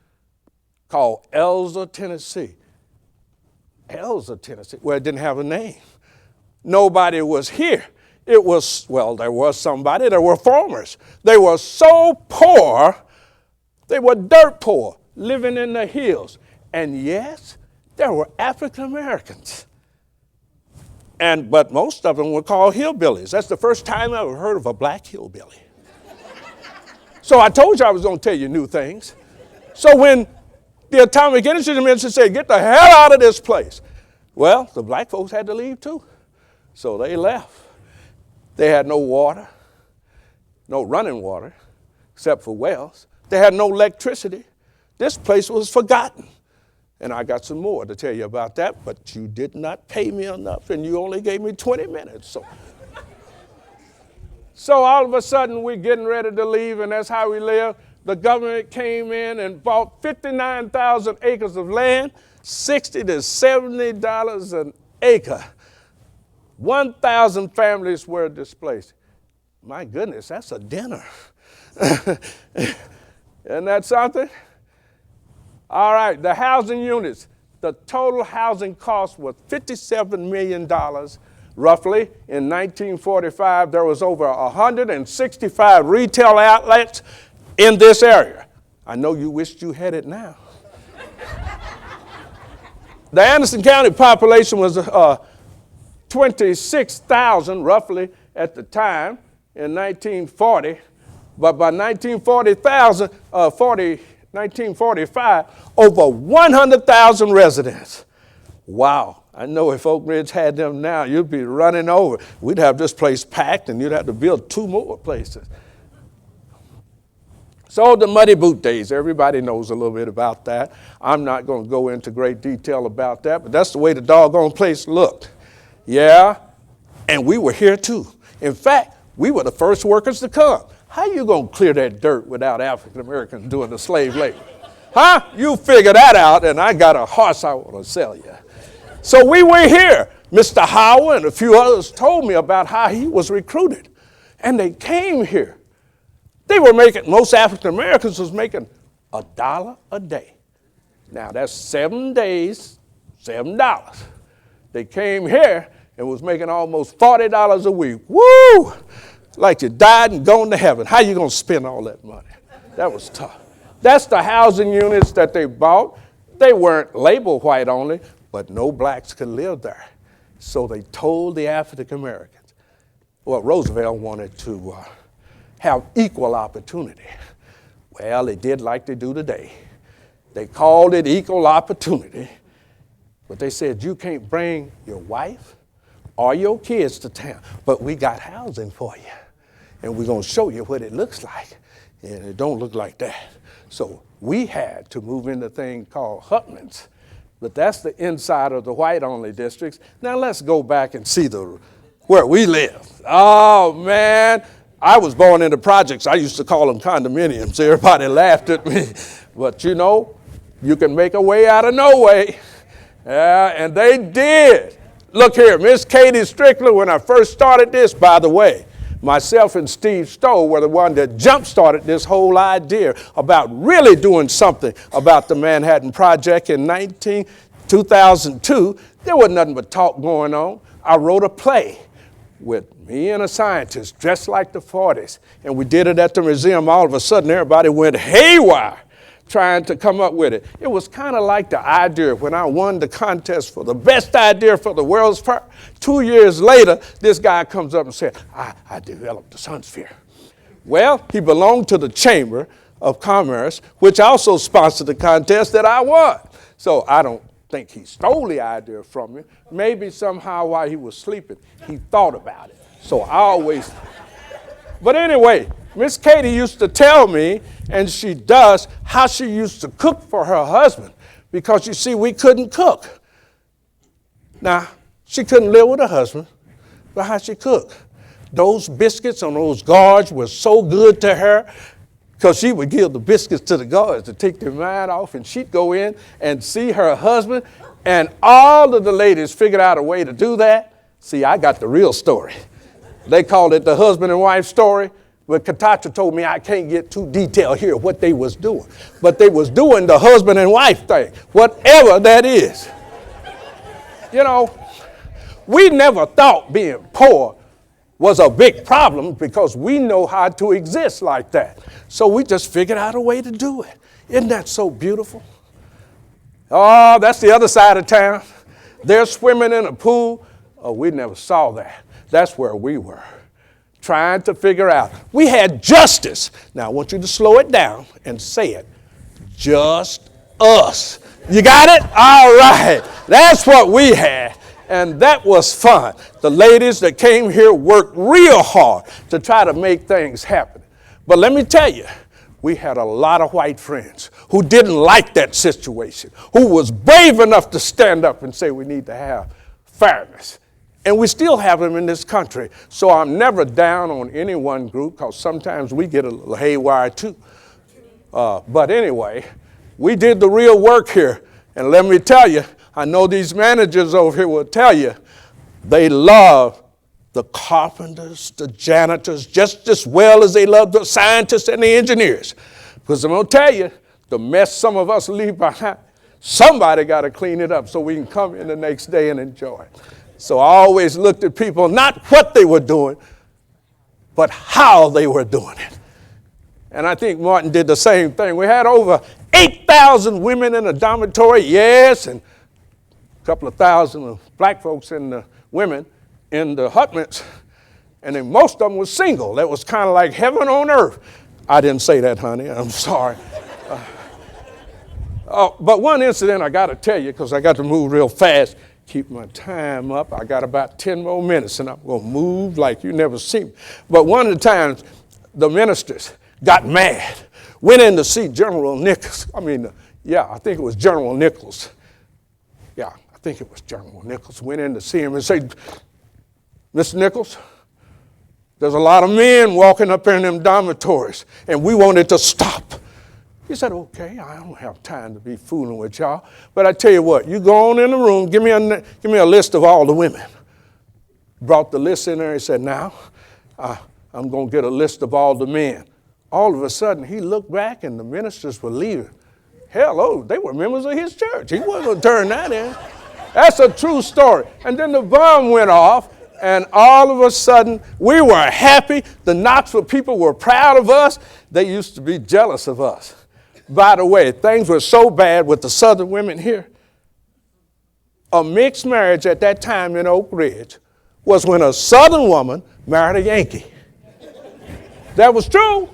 called Elza, Tennessee. Elza, Tennessee. Well, it didn't have a name. Nobody was here. It was, well, there was somebody. There were farmers. They were so poor, they were dirt poor, living in the hills. And yes, there were African Americans. But most of them were called hillbillies. That's the first time I ever heard of a black hillbilly. So I told you I was going to tell you new things. So when the Atomic Energy Administration said, get the hell out of this place, Well, the black folks had to leave too. So they left. They had no water, no running water, except for wells. They had no electricity. This place was forgotten. And I got some more to tell you about that, but you did not pay me enough, and you only gave me 20 minutes. So all of a sudden, we're getting ready to leave, and that's how we live. The government came in and bought 59,000 acres of land, $60 to $70 an acre. 1,000 families were displaced. My goodness, that's a dinner. Isn't that something? All right, the housing units. The total housing cost was $57 million, roughly. In 1945, there was over 165 retail outlets in this area. I know you wished you had it now. The Anderson County population was 26,000, roughly, at the time in 1940. But by 1945, over 100,000 residents. Wow. I know if Oak Ridge had them now, you'd be running over. We'd have this place packed, and you'd have to build 2 more places. So the Muddy Boot days, everybody knows a little bit about that. I'm not going to go into great detail about that, but that's the way the doggone place looked. Yeah, and we were here too. In fact, we were the first workers to come. How you going to clear that dirt without African Americans doing the slave labor? Huh? You figure that out, and I got a horse I want to sell you. So we were here. Mr. Howard and a few others told me about how he was recruited, and they came here. They were making, most African Americans was making $1 a day. Now that's 7 days, $7. They came here and was making almost $40 a week. Woo! Like you died and gone to heaven. How you gonna spend all that money? That was tough. That's the housing units that they bought. They weren't labeled white only, but no blacks could live there. So they told the African Americans, well, Roosevelt wanted to have equal opportunity. Well, they did like they do today. They called it equal opportunity, but they said you can't bring your wife or your kids to town, but we got housing for you, and we're gonna show you what it looks like, and it don't look like that. So we had to move into a thing called Hutmans, but that's the inside of the white-only districts. Now let's go back and see where we live. Oh man, I was born in the projects. I used to call them condominiums. Everybody laughed at me, but you know, you can make a way out of no way. Yeah, and they did. Look here, Miss Katie Strickler, when I first started this, by the way, myself and Steve Stowe were the one that jump-started this whole idea about really doing something about the Manhattan Project in 2002. There wasn't nothing but talk going on. I wrote a play with me and a scientist dressed like the 40s, and we did it at the museum. All of a sudden, everybody went haywire trying to come up with it. It was kind of like the idea when I won the contest for the best idea for the World's Fair. 2 years later, this guy comes up and said, I developed the sun sphere. Well, he belonged to the Chamber of Commerce, which also sponsored the contest that I won. So I don't think he stole the idea from me. Maybe somehow while he was sleeping, he thought about it. So I always, but anyway, Miss Katie used to tell me, and she does, how she used to cook for her husband, because you see, we couldn't cook. Now, she couldn't live with her husband, but how she cooked? Those biscuits on those guards were so good to her, because she would give the biscuits to the guards to take their mind off, and she'd go in and see her husband, and all of the ladies figured out a way to do that. See, I got the real story. They called it the husband and wife story, but Katacha told me I can't get too detailed here what they was doing. But they was doing the husband and wife thing, whatever that is. You know, we never thought being poor was a big problem because we know how to exist like that. So we just figured out a way to do it. Isn't that so beautiful? Oh, that's the other side of town. They're swimming in a pool. Oh, we never saw that. That's where we were, trying to figure out. We had justice. Now, I want you to slow it down and say it. Just us. You got it? All right. That's what we had. And that was fun. The ladies that came here worked real hard to try to make things happen. But let me tell you, we had a lot of white friends who didn't like that situation, who was brave enough to stand up and say we need to have fairness. And we still have them in this country. So I'm never down on any one group because sometimes we get a little haywire too. But anyway, we did the real work here. And let me tell you, I know these managers over here will tell you, they love the carpenters, the janitors, just as well as they love the scientists and the engineers. Because I'm going to tell you, the mess some of us leave behind, somebody got to clean it up so we can come in the next day and enjoy it. So I always looked at people, not what they were doing, but how they were doing it. And I think Martin did the same thing. We had over 8,000 women in a dormitory, yes, and a couple of thousand of black folks and the women in the hutments, and then most of them was single. That was kind of like heaven on earth. I didn't say that, honey. I'm sorry. But one incident I got to tell you, because I got to move real fast, keep my time up. I got about 10 more minutes, and I'm going to move like you never seen me. But one of the times, the ministers got mad, went in to see General Nichols. I think it was General Nichols. Yeah, I think it was General Nichols. Went in to see him and said, Mr. Nichols, there's a lot of men walking up in them dormitories, and we want it to stop. He said, okay, I don't have time to be fooling with y'all, but I tell you what, you go on in the room, give me a list of all the women. Brought the list in there and said, now, I'm going to get a list of all the men. All of a sudden, he looked back and the ministers were leaving. Hello, they were members of his church. He wasn't going to turn that in. That's a true story. And then the bomb went off, and all of a sudden, we were happy. The Knoxville people were proud of us. They used to be jealous of us. By the way, things were so bad with the Southern women here. A mixed marriage at that time in Oak Ridge was when a Southern woman married a Yankee. That was true.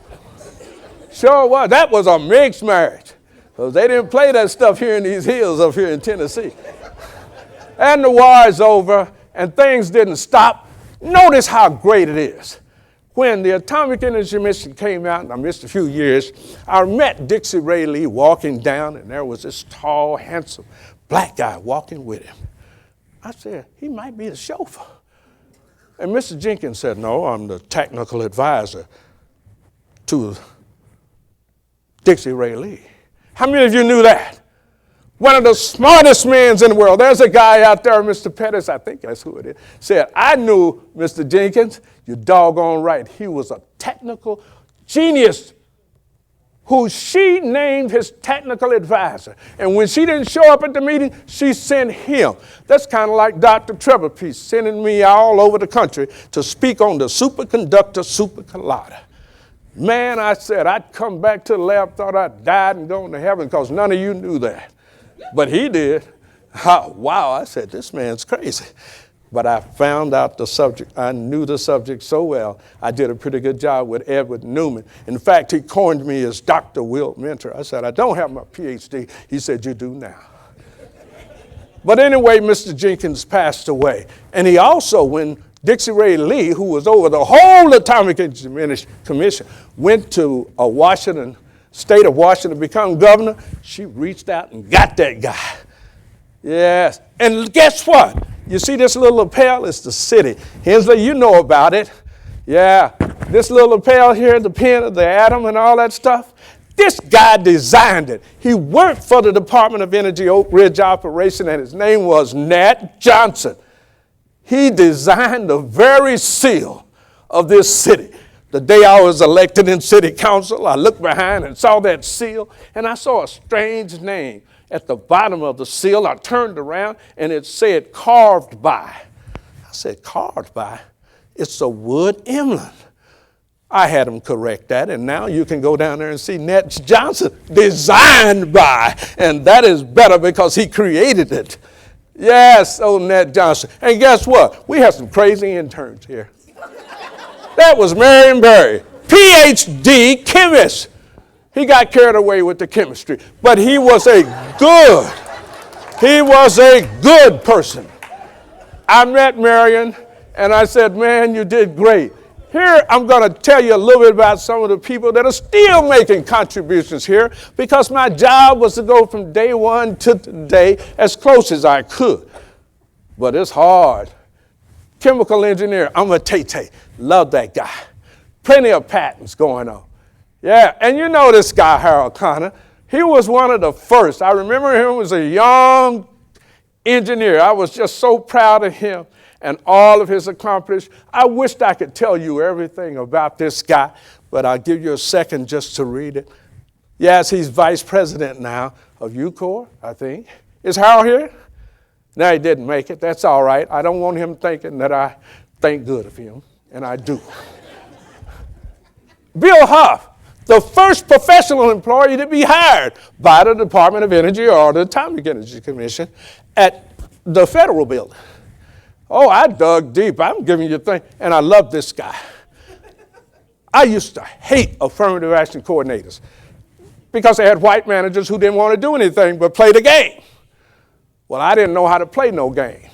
Sure was. That was a mixed marriage. Because they didn't play that stuff here in these hills up here in Tennessee. And the war is over, and things didn't stop. Notice how great it is. When the Atomic Energy Mission came out, and I missed a few years, I met Dixie Ray Lee walking down, and there was this tall, handsome black guy walking with him. I said, he might be the chauffeur. And Mr. Jenkins said, no, I'm the technical advisor to Dixie Ray Lee. How many of you knew that? One of the smartest men in the world. There's a guy out there, Mr. Pettis, I think that's who it is, said, I knew Mr. Jenkins. You're doggone right. He was a technical genius who she named his technical advisor. And when she didn't show up at the meeting, she sent him. That's kind of like Dr. Trevor Peace sending me all over the country to speak on the superconductor super collider. Man, I said, I'd come back to the lab, thought I'd died and gone to heaven because none of you knew that. But he did. Wow, I said, this man's crazy. But I found out the subject. I knew the subject so well. I did a pretty good job with Edward Newman. In fact, he coined me as Dr. Wilt Mentor. I said, I don't have my PhD. He said, you do now. But anyway, Mr. Jenkins passed away. And he also, when Dixie Ray Lee, who was over the whole Atomic Energy Commission, went to state of Washington to become governor, she reached out and got that guy. Yes. And guess what? You see this little lapel? It's the city. Hensley, you know about it. Yeah. This little lapel here, the pin of the atom and all that stuff, this guy designed it. He worked for the Department of Energy Oak Ridge operation, and his name was Nat Johnson. He designed the very seal of this city. The day I was elected in city council, I looked behind and saw that seal, and I saw a strange name at the bottom of the seal. I turned around, and it said carved by. I said, carved by? It's a wood emblem. I had him correct that, and now you can go down there and see Nat Johnson, designed by, and that is better because he created it. Yes, old Nat Johnson. And guess what? We have some crazy interns here. That was Marion Barry, PhD chemist. He got carried away with the chemistry. But he was a good person. I met Marion, and I said, man, you did great. Here, I'm going to tell you a little bit about some of the people that are still making contributions here, because my job was to go from day one to today as close as I could. But it's hard. Chemical engineer, I'm a Tay-Tay. Love that guy. Plenty of patents going on. Yeah, and you know this guy, Harold Connor. He was one of the first. I remember him as a young engineer. I was just so proud of him and all of his accomplishments. I wished I could tell you everything about this guy, but I'll give you a second just to read it. Yes, he's vice president now of UCOR, I think. Is Harold here? No, he didn't make it. That's all right. I don't want him thinking that I think good of him, and I do. Bill Huff, the first professional employee to be hired by the Department of Energy or the Atomic Energy Commission at the federal building. Oh, I dug deep. I'm giving you a thing. And I love this guy. I used to hate affirmative action coordinators because they had white managers who didn't want to do anything but play the game. Well, I didn't know how to play no game.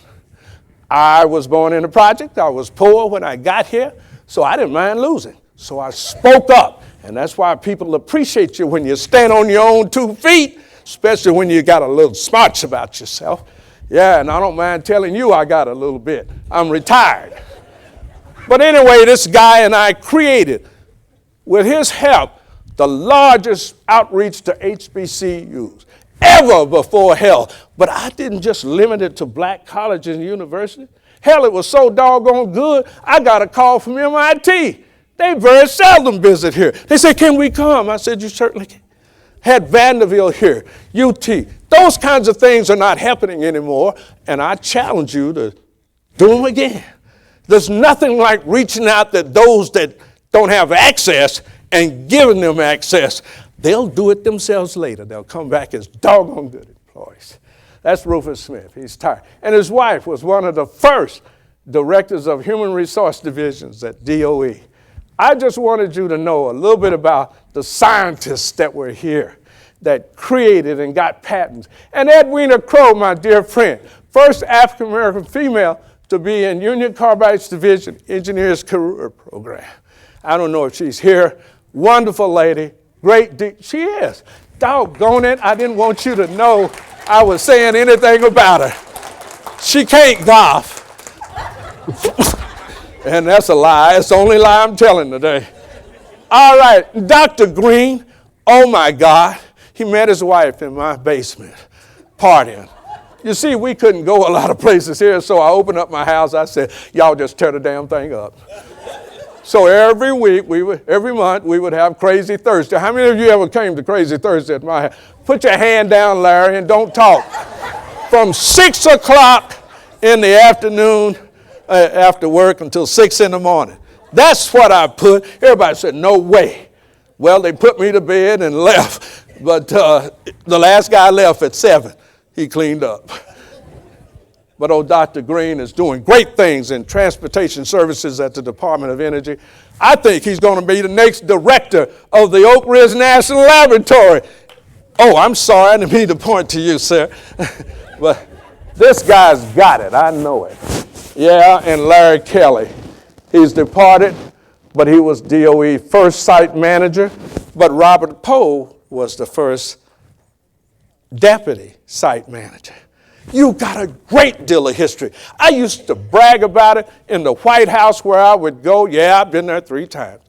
I was born in a project. I was poor when I got here, so I didn't mind losing. So I spoke up. And that's why people appreciate you when you stand on your own 2 feet, especially when you got a little smarts about yourself. Yeah, and I don't mind telling you I got a little bit. I'm retired. But anyway, this guy and I created, with his help, the largest outreach to HBCUs ever before held. But I didn't just limit it to black colleges and universities. Hell, it was so doggone good, I got a call from MIT. They very seldom visit here. They said, can we come? I said, you certainly can. Had Vanderbilt here, UT. Those kinds of things are not happening anymore, and I challenge you to do them again. There's nothing like reaching out to those that don't have access and giving them access. They'll do it themselves later. They'll come back as doggone good employees. That's Rufus Smith. He's tired. And his wife was one of the first directors of human resource divisions at DOE. I just wanted you to know a little bit about the scientists that were here that created and got patents. And Edwina Crow, my dear friend, first African-American female to be in Union Carbide's division, Engineers Career Program. I don't know if she's here. Wonderful lady, she is. Doggone it, I didn't want you to know I was saying anything about her. She can't golf. And that's a lie. It's the only lie I'm telling today. All right, Dr. Green, oh my God, he met his wife in my basement, partying. You see, we couldn't go a lot of places here, so I opened up my house. I said, y'all just tear the damn thing up. So every week, every month, we would have Crazy Thursday. How many of you ever came to Crazy Thursday at my house? Put your hand down, Larry, and don't talk. From 6 o'clock in the afternoon, after work until 6 in the morning. That's what I put. Everybody said, no way. Well, they put me to bed and left. But the last guy left at 7. He cleaned up. But old Dr. Green is doing great things in transportation services at the Department of Energy. I think he's going to be the next director of the Oak Ridge National Laboratory. Oh, I'm sorry, I didn't mean to point to you, sir. But this guy's got it. I know it. Yeah, and Larry Kelly. He's departed, but he was DOE first site manager. But Robert Poe was the first deputy site manager. You got a great deal of history. I used to brag about it in the White House where I would go. Yeah, I've been there 3 times.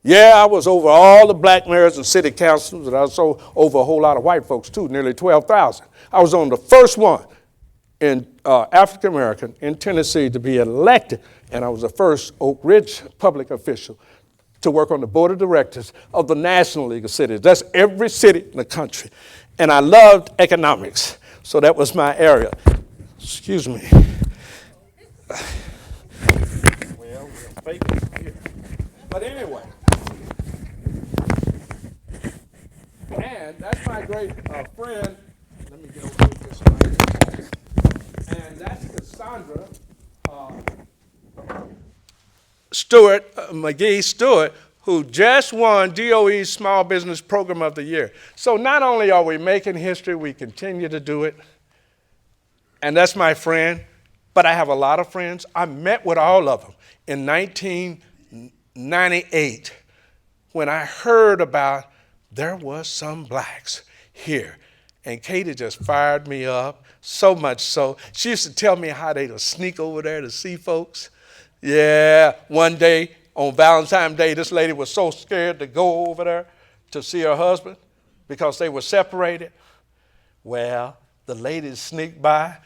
Yeah, I was over all the black mayors and city councils, and I was over a whole lot of white folks too, nearly 12,000. I was on the first one in African American in Tennessee to be elected, and I was the first Oak Ridge public official to work on the board of directors of the National League of Cities. That's every city in the country. And I loved economics, so that was my area. Excuse me. Well, we're faking here. But anyway. And that's my great friend. Let me get over this mic. And that's Cassandra McGee Stewart, who just won DOE's Small Business Program of the Year. So not only are we making history, we continue to do it. And that's my friend, but I have a lot of friends. I met with all of them in 1998 when I heard about there was some blacks here. And Katie just fired me up, so much so. She used to tell me how they would sneak over there to see folks. Yeah, one day on Valentine's Day, this lady was so scared to go over there to see her husband because they were separated. Well, the ladies sneaked by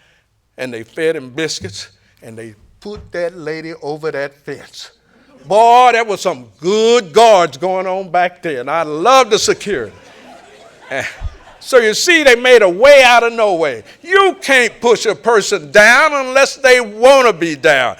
and they fed him biscuits and they put that lady over that fence. Boy, there was some good guards going on back there, and I love the security. So you see, they made a way out of no way. You can't push a person down unless they want to be down.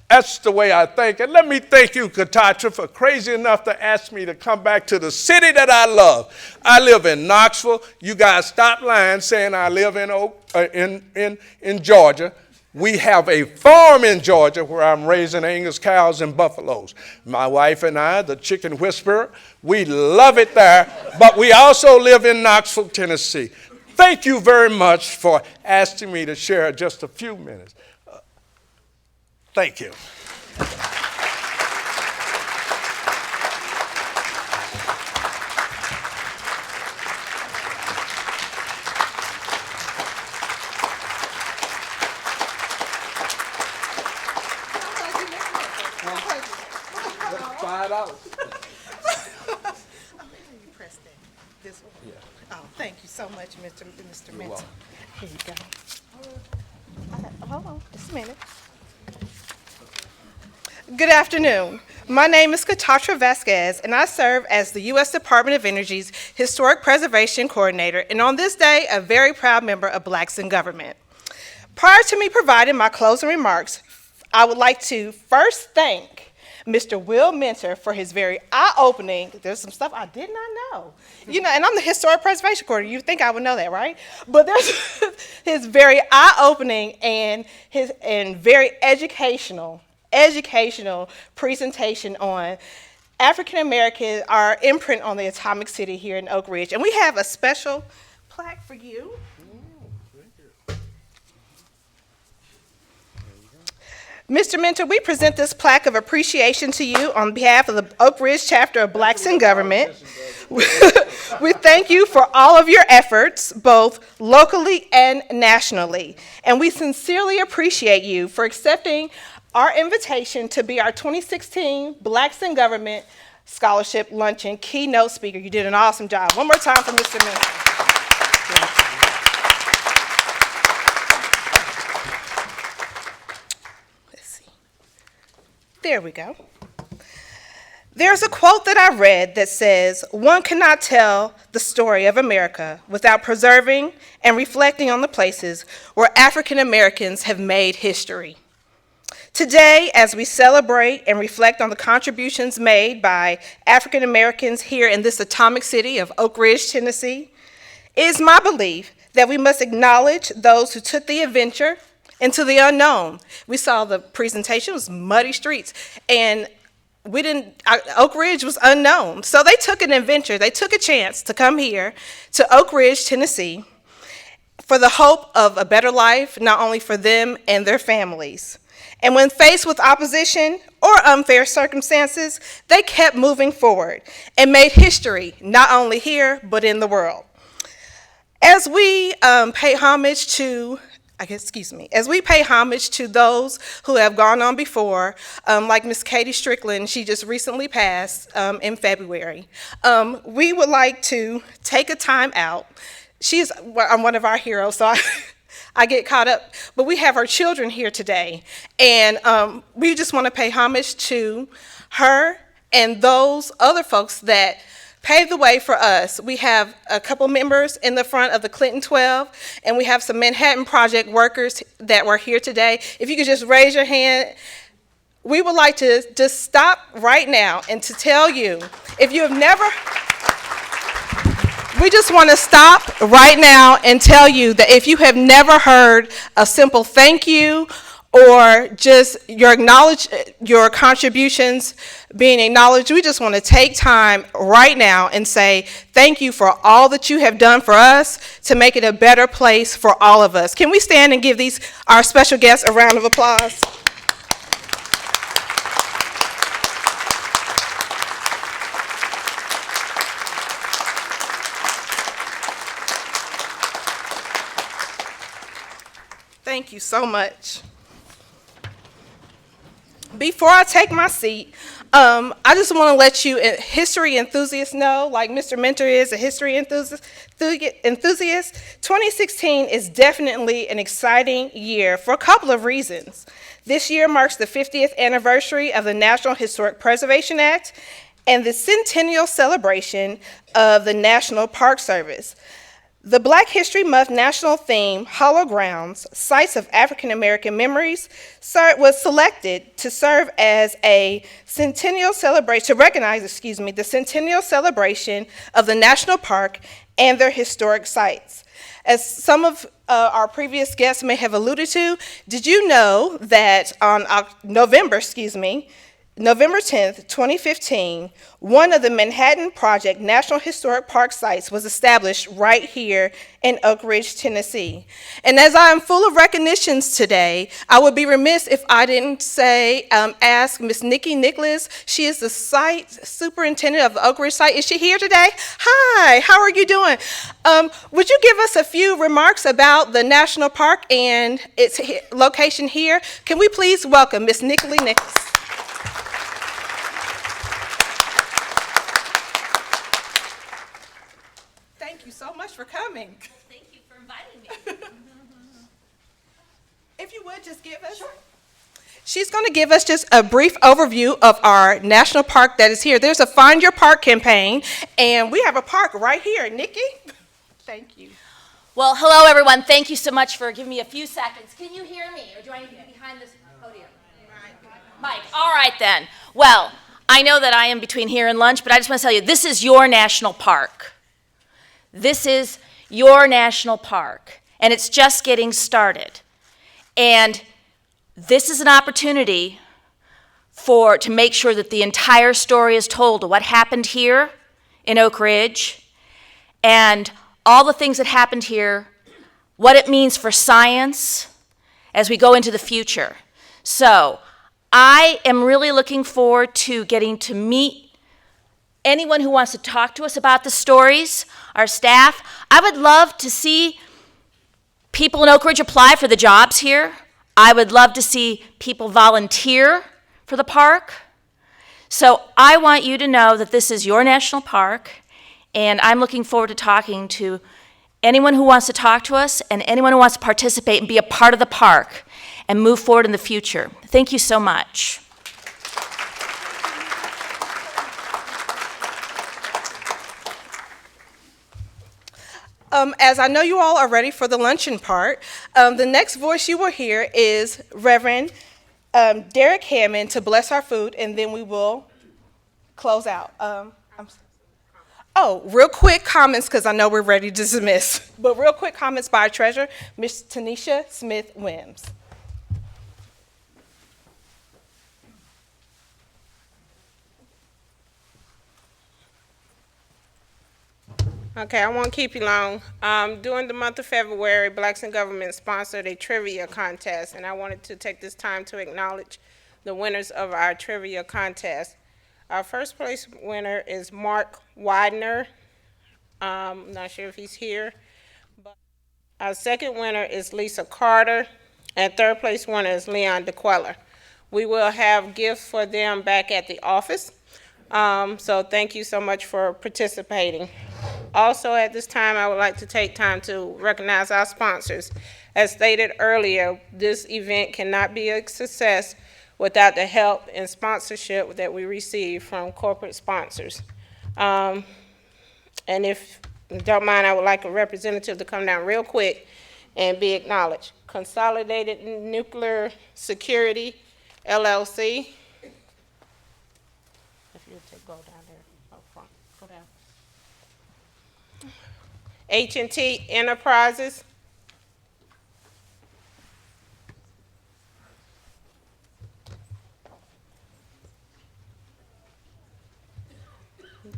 That's the way I think. And let me thank you, Katatra, for crazy enough to ask me to come back to the city that I love. I live in Knoxville. You guys stop lying saying I live in Georgia. We have a farm in Georgia where I'm raising Angus cows and buffaloes. My wife and I, the chicken whisperer, we love it there, but we also live in Knoxville, Tennessee. Thank you very much for asking me to share just a few minutes. Thank you. $5. You press that. This one? Yeah. Oh, thank you so much, Mr. Mentor. Here you go. Hold on, just a minute. Good afternoon. My name is Katatra Vasquez, and I serve as the U.S. Department of Energy's Historic Preservation Coordinator, and on this day, a very proud member of Blacks in Government. Prior to me providing my closing remarks, I would like to first thank Mr. Will Mentor for his very eye-opening, there's some stuff I did not know. You know, and I'm the Historic Preservation Coordinator, you'd think I would know that, right? But there's his very eye-opening and very educational presentation on African American, our imprint on the atomic city here in Oak Ridge. And we have a special plaque for you. Mr. Mentor, we present this plaque of appreciation to you on behalf of the Oak Ridge chapter of Blacks in Government. We thank you for all of your efforts, both locally and nationally. And we sincerely appreciate you for accepting our invitation to be our 2016 Blacks in Government Scholarship Luncheon keynote speaker. You did an awesome job. One more time for Mr. Mentor. There we go. There's a quote that I read that says, "One cannot tell the story of America without preserving and reflecting on the places where African Americans have made history." Today, as we celebrate and reflect on the contributions made by African Americans here in this atomic city of Oak Ridge, Tennessee, it is my belief that we must acknowledge those who took the adventure into the unknown. We saw the presentation, it was muddy streets, and Oak Ridge was unknown. So they took an adventure, they took a chance to come here to Oak Ridge, Tennessee, for the hope of a better life, not only for them and their families. And when faced with opposition or unfair circumstances, they kept moving forward and made history, not only here, but in the world. As we pay homage to those who have gone on before, like Miss Katie Strickland, she just recently passed in February. We would like to take a time out. She's one of our heroes, so I get caught up. But we have our children here today, and we just want to pay homage to her and those other folks that paved the way for us. We have a couple members in the front of the Clinton 12, and we have some Manhattan Project workers that were here today. If you could just raise your hand. We would like to just stop right now and to tell you, if you have never, we just want to stop right now and tell you that if you have never heard a simple thank you or just your contributions being acknowledged, we just want to take time right now and say thank you for all that you have done for us to make it a better place for all of us. Can we stand and give our special guests a round of applause? Thank you so much. Before I take my seat, I just want to let you history enthusiasts know, like Mr. Mentor is a history enthusiast, 2016 is definitely an exciting year for a couple of reasons. This year marks the 50th anniversary of the National Historic Preservation Act and the centennial celebration of the National Park Service. The Black History Month national theme, Hollow Grounds, Sites of African American Memories, was selected to serve as a centennial celebration, to recognize, the centennial celebration of the national park and their historic sites. As some of our previous guests may have alluded to, did you know that on November 10th, 2015, one of the Manhattan Project National Historic Park sites was established right here in Oak Ridge, Tennessee. And as I am full of recognitions today, I would be remiss if I didn't ask Ms. Nikki Nicholas. She is the site superintendent of the Oak Ridge site. Is she here today? Hi, how are you doing? Would you give us a few remarks about the National Park and its location here? Can we please welcome Ms. Nikki Nicholas? Thank you so much for coming. Thank you for inviting me. If you would just give us. Sure. She's going to give us just a brief overview of our national park that is here. There's a Find Your Park campaign, and we have a park right here. Nikki? Thank you. Well, hello, everyone. Thank you so much for giving me a few seconds. Can you hear me, or do I need to be behind this podium? Mike. All right, then. Well, I know that I am between here and lunch, but I just want to tell you, this is your national park. This is your national park, and it's just getting started. And this is an opportunity to make sure that the entire story is told of what happened here in Oak Ridge and all the things that happened here, what it means for science as we go into the future. So I am really looking forward to getting to meet anyone who wants to talk to us about the stories, our staff. I would love to see people in Oak Ridge apply for the jobs here. I would love to see people volunteer for the park. So I want you to know that this is your national park, and I'm looking forward to talking to anyone who wants to talk to us and anyone who wants to participate and be a part of the park and move forward in the future. Thank you so much. As I know you all are ready for the luncheon part, the next voice you will hear is Reverend Derek Hammond to bless our food, and then we will close out. Real quick comments, because I know we're ready to dismiss, but real quick comments by our treasurer, Ms. Tanisha Smith-Wims. Okay, I won't keep you long. During the month of February, Blacks in Government sponsored a trivia contest, and I wanted to take this time to acknowledge the winners of our trivia contest. Our first place winner is Mark Widener. I'm not sure if he's here. But our second winner is Lisa Carter, and third place winner is Leon DeQueller. We will have gifts for them back at the office. So thank you so much for participating. Also, at this time, I would like to take time to recognize our sponsors. As stated earlier, this event cannot be a success without the help and sponsorship that we receive from corporate sponsors. And if you don't mind, I would like a representative to come down real quick and be acknowledged. Consolidated Nuclear Security, LLC. If you would go down there, up front, go down. H&T Enterprises.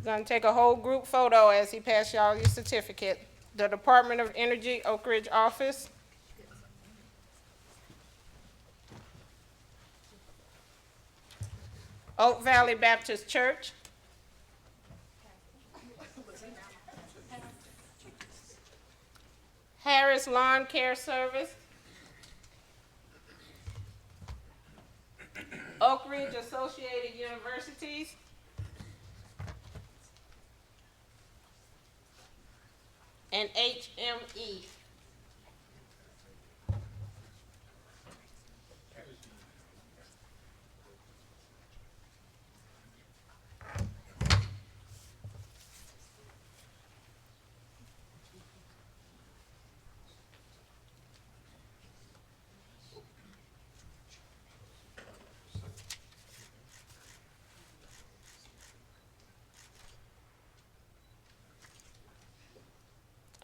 Gonna take a whole group photo as he passes y'all your certificate. The Department of Energy, Oak Ridge office. Oak Valley Baptist Church. Harris Lawn Care Service. Oak Ridge Associated Universities. And HME.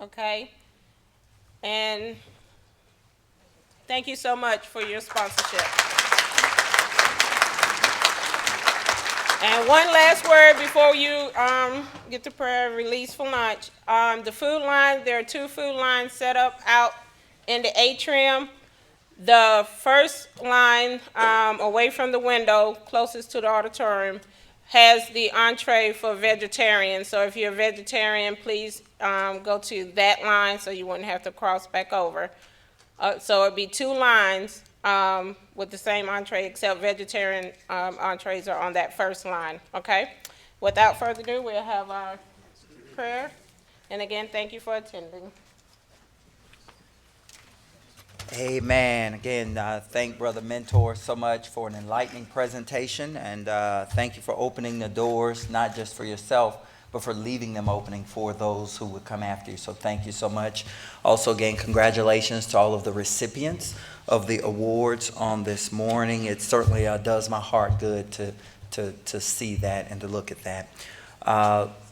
Okay, and thank you so much for your sponsorship. And one last word before you get the prayer release for lunch. The food line, there are 2 food lines set up out in the atrium. The first line away from the window, closest to the auditorium, has the entree for vegetarians. So if you're a vegetarian, please go to that line so you wouldn't have to cross back over. So it'd be 2 lines with the same entree, except vegetarian entrees are on that first line, okay? Without further ado, we'll have our prayer. And again, thank you for attending. Amen. Again, thank Brother Mentor so much for an enlightening presentation, and thank you for opening the doors, not just for yourself, but for leaving them opening for those who would come after you. So thank you so much. Also, again, congratulations to all of the recipients of the awards on this morning. It certainly does my heart good to see that and to look at that.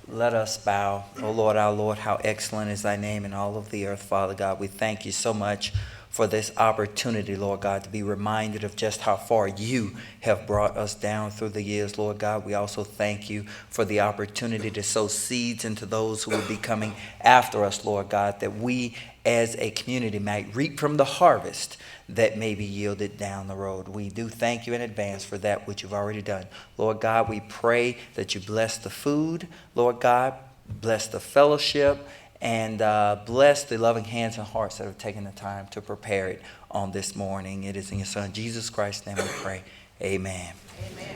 Let us bow. O Lord, our Lord, how excellent is thy name in all of the earth, Father God. We thank you so much for this opportunity, Lord God, to be reminded of just how far you have brought us down through the years, Lord God. We also thank you for the opportunity to sow seeds into those who will be coming after us, Lord God, that we as a community might reap from the harvest that may be yielded down the road. We do thank you in advance for that which you've already done. Lord God, we pray that you bless the food, Lord God, bless the fellowship, and bless the loving hands and hearts that have taken the time to prepare it on this morning. It is in your Son, Jesus Christ's name we pray. Amen. Amen.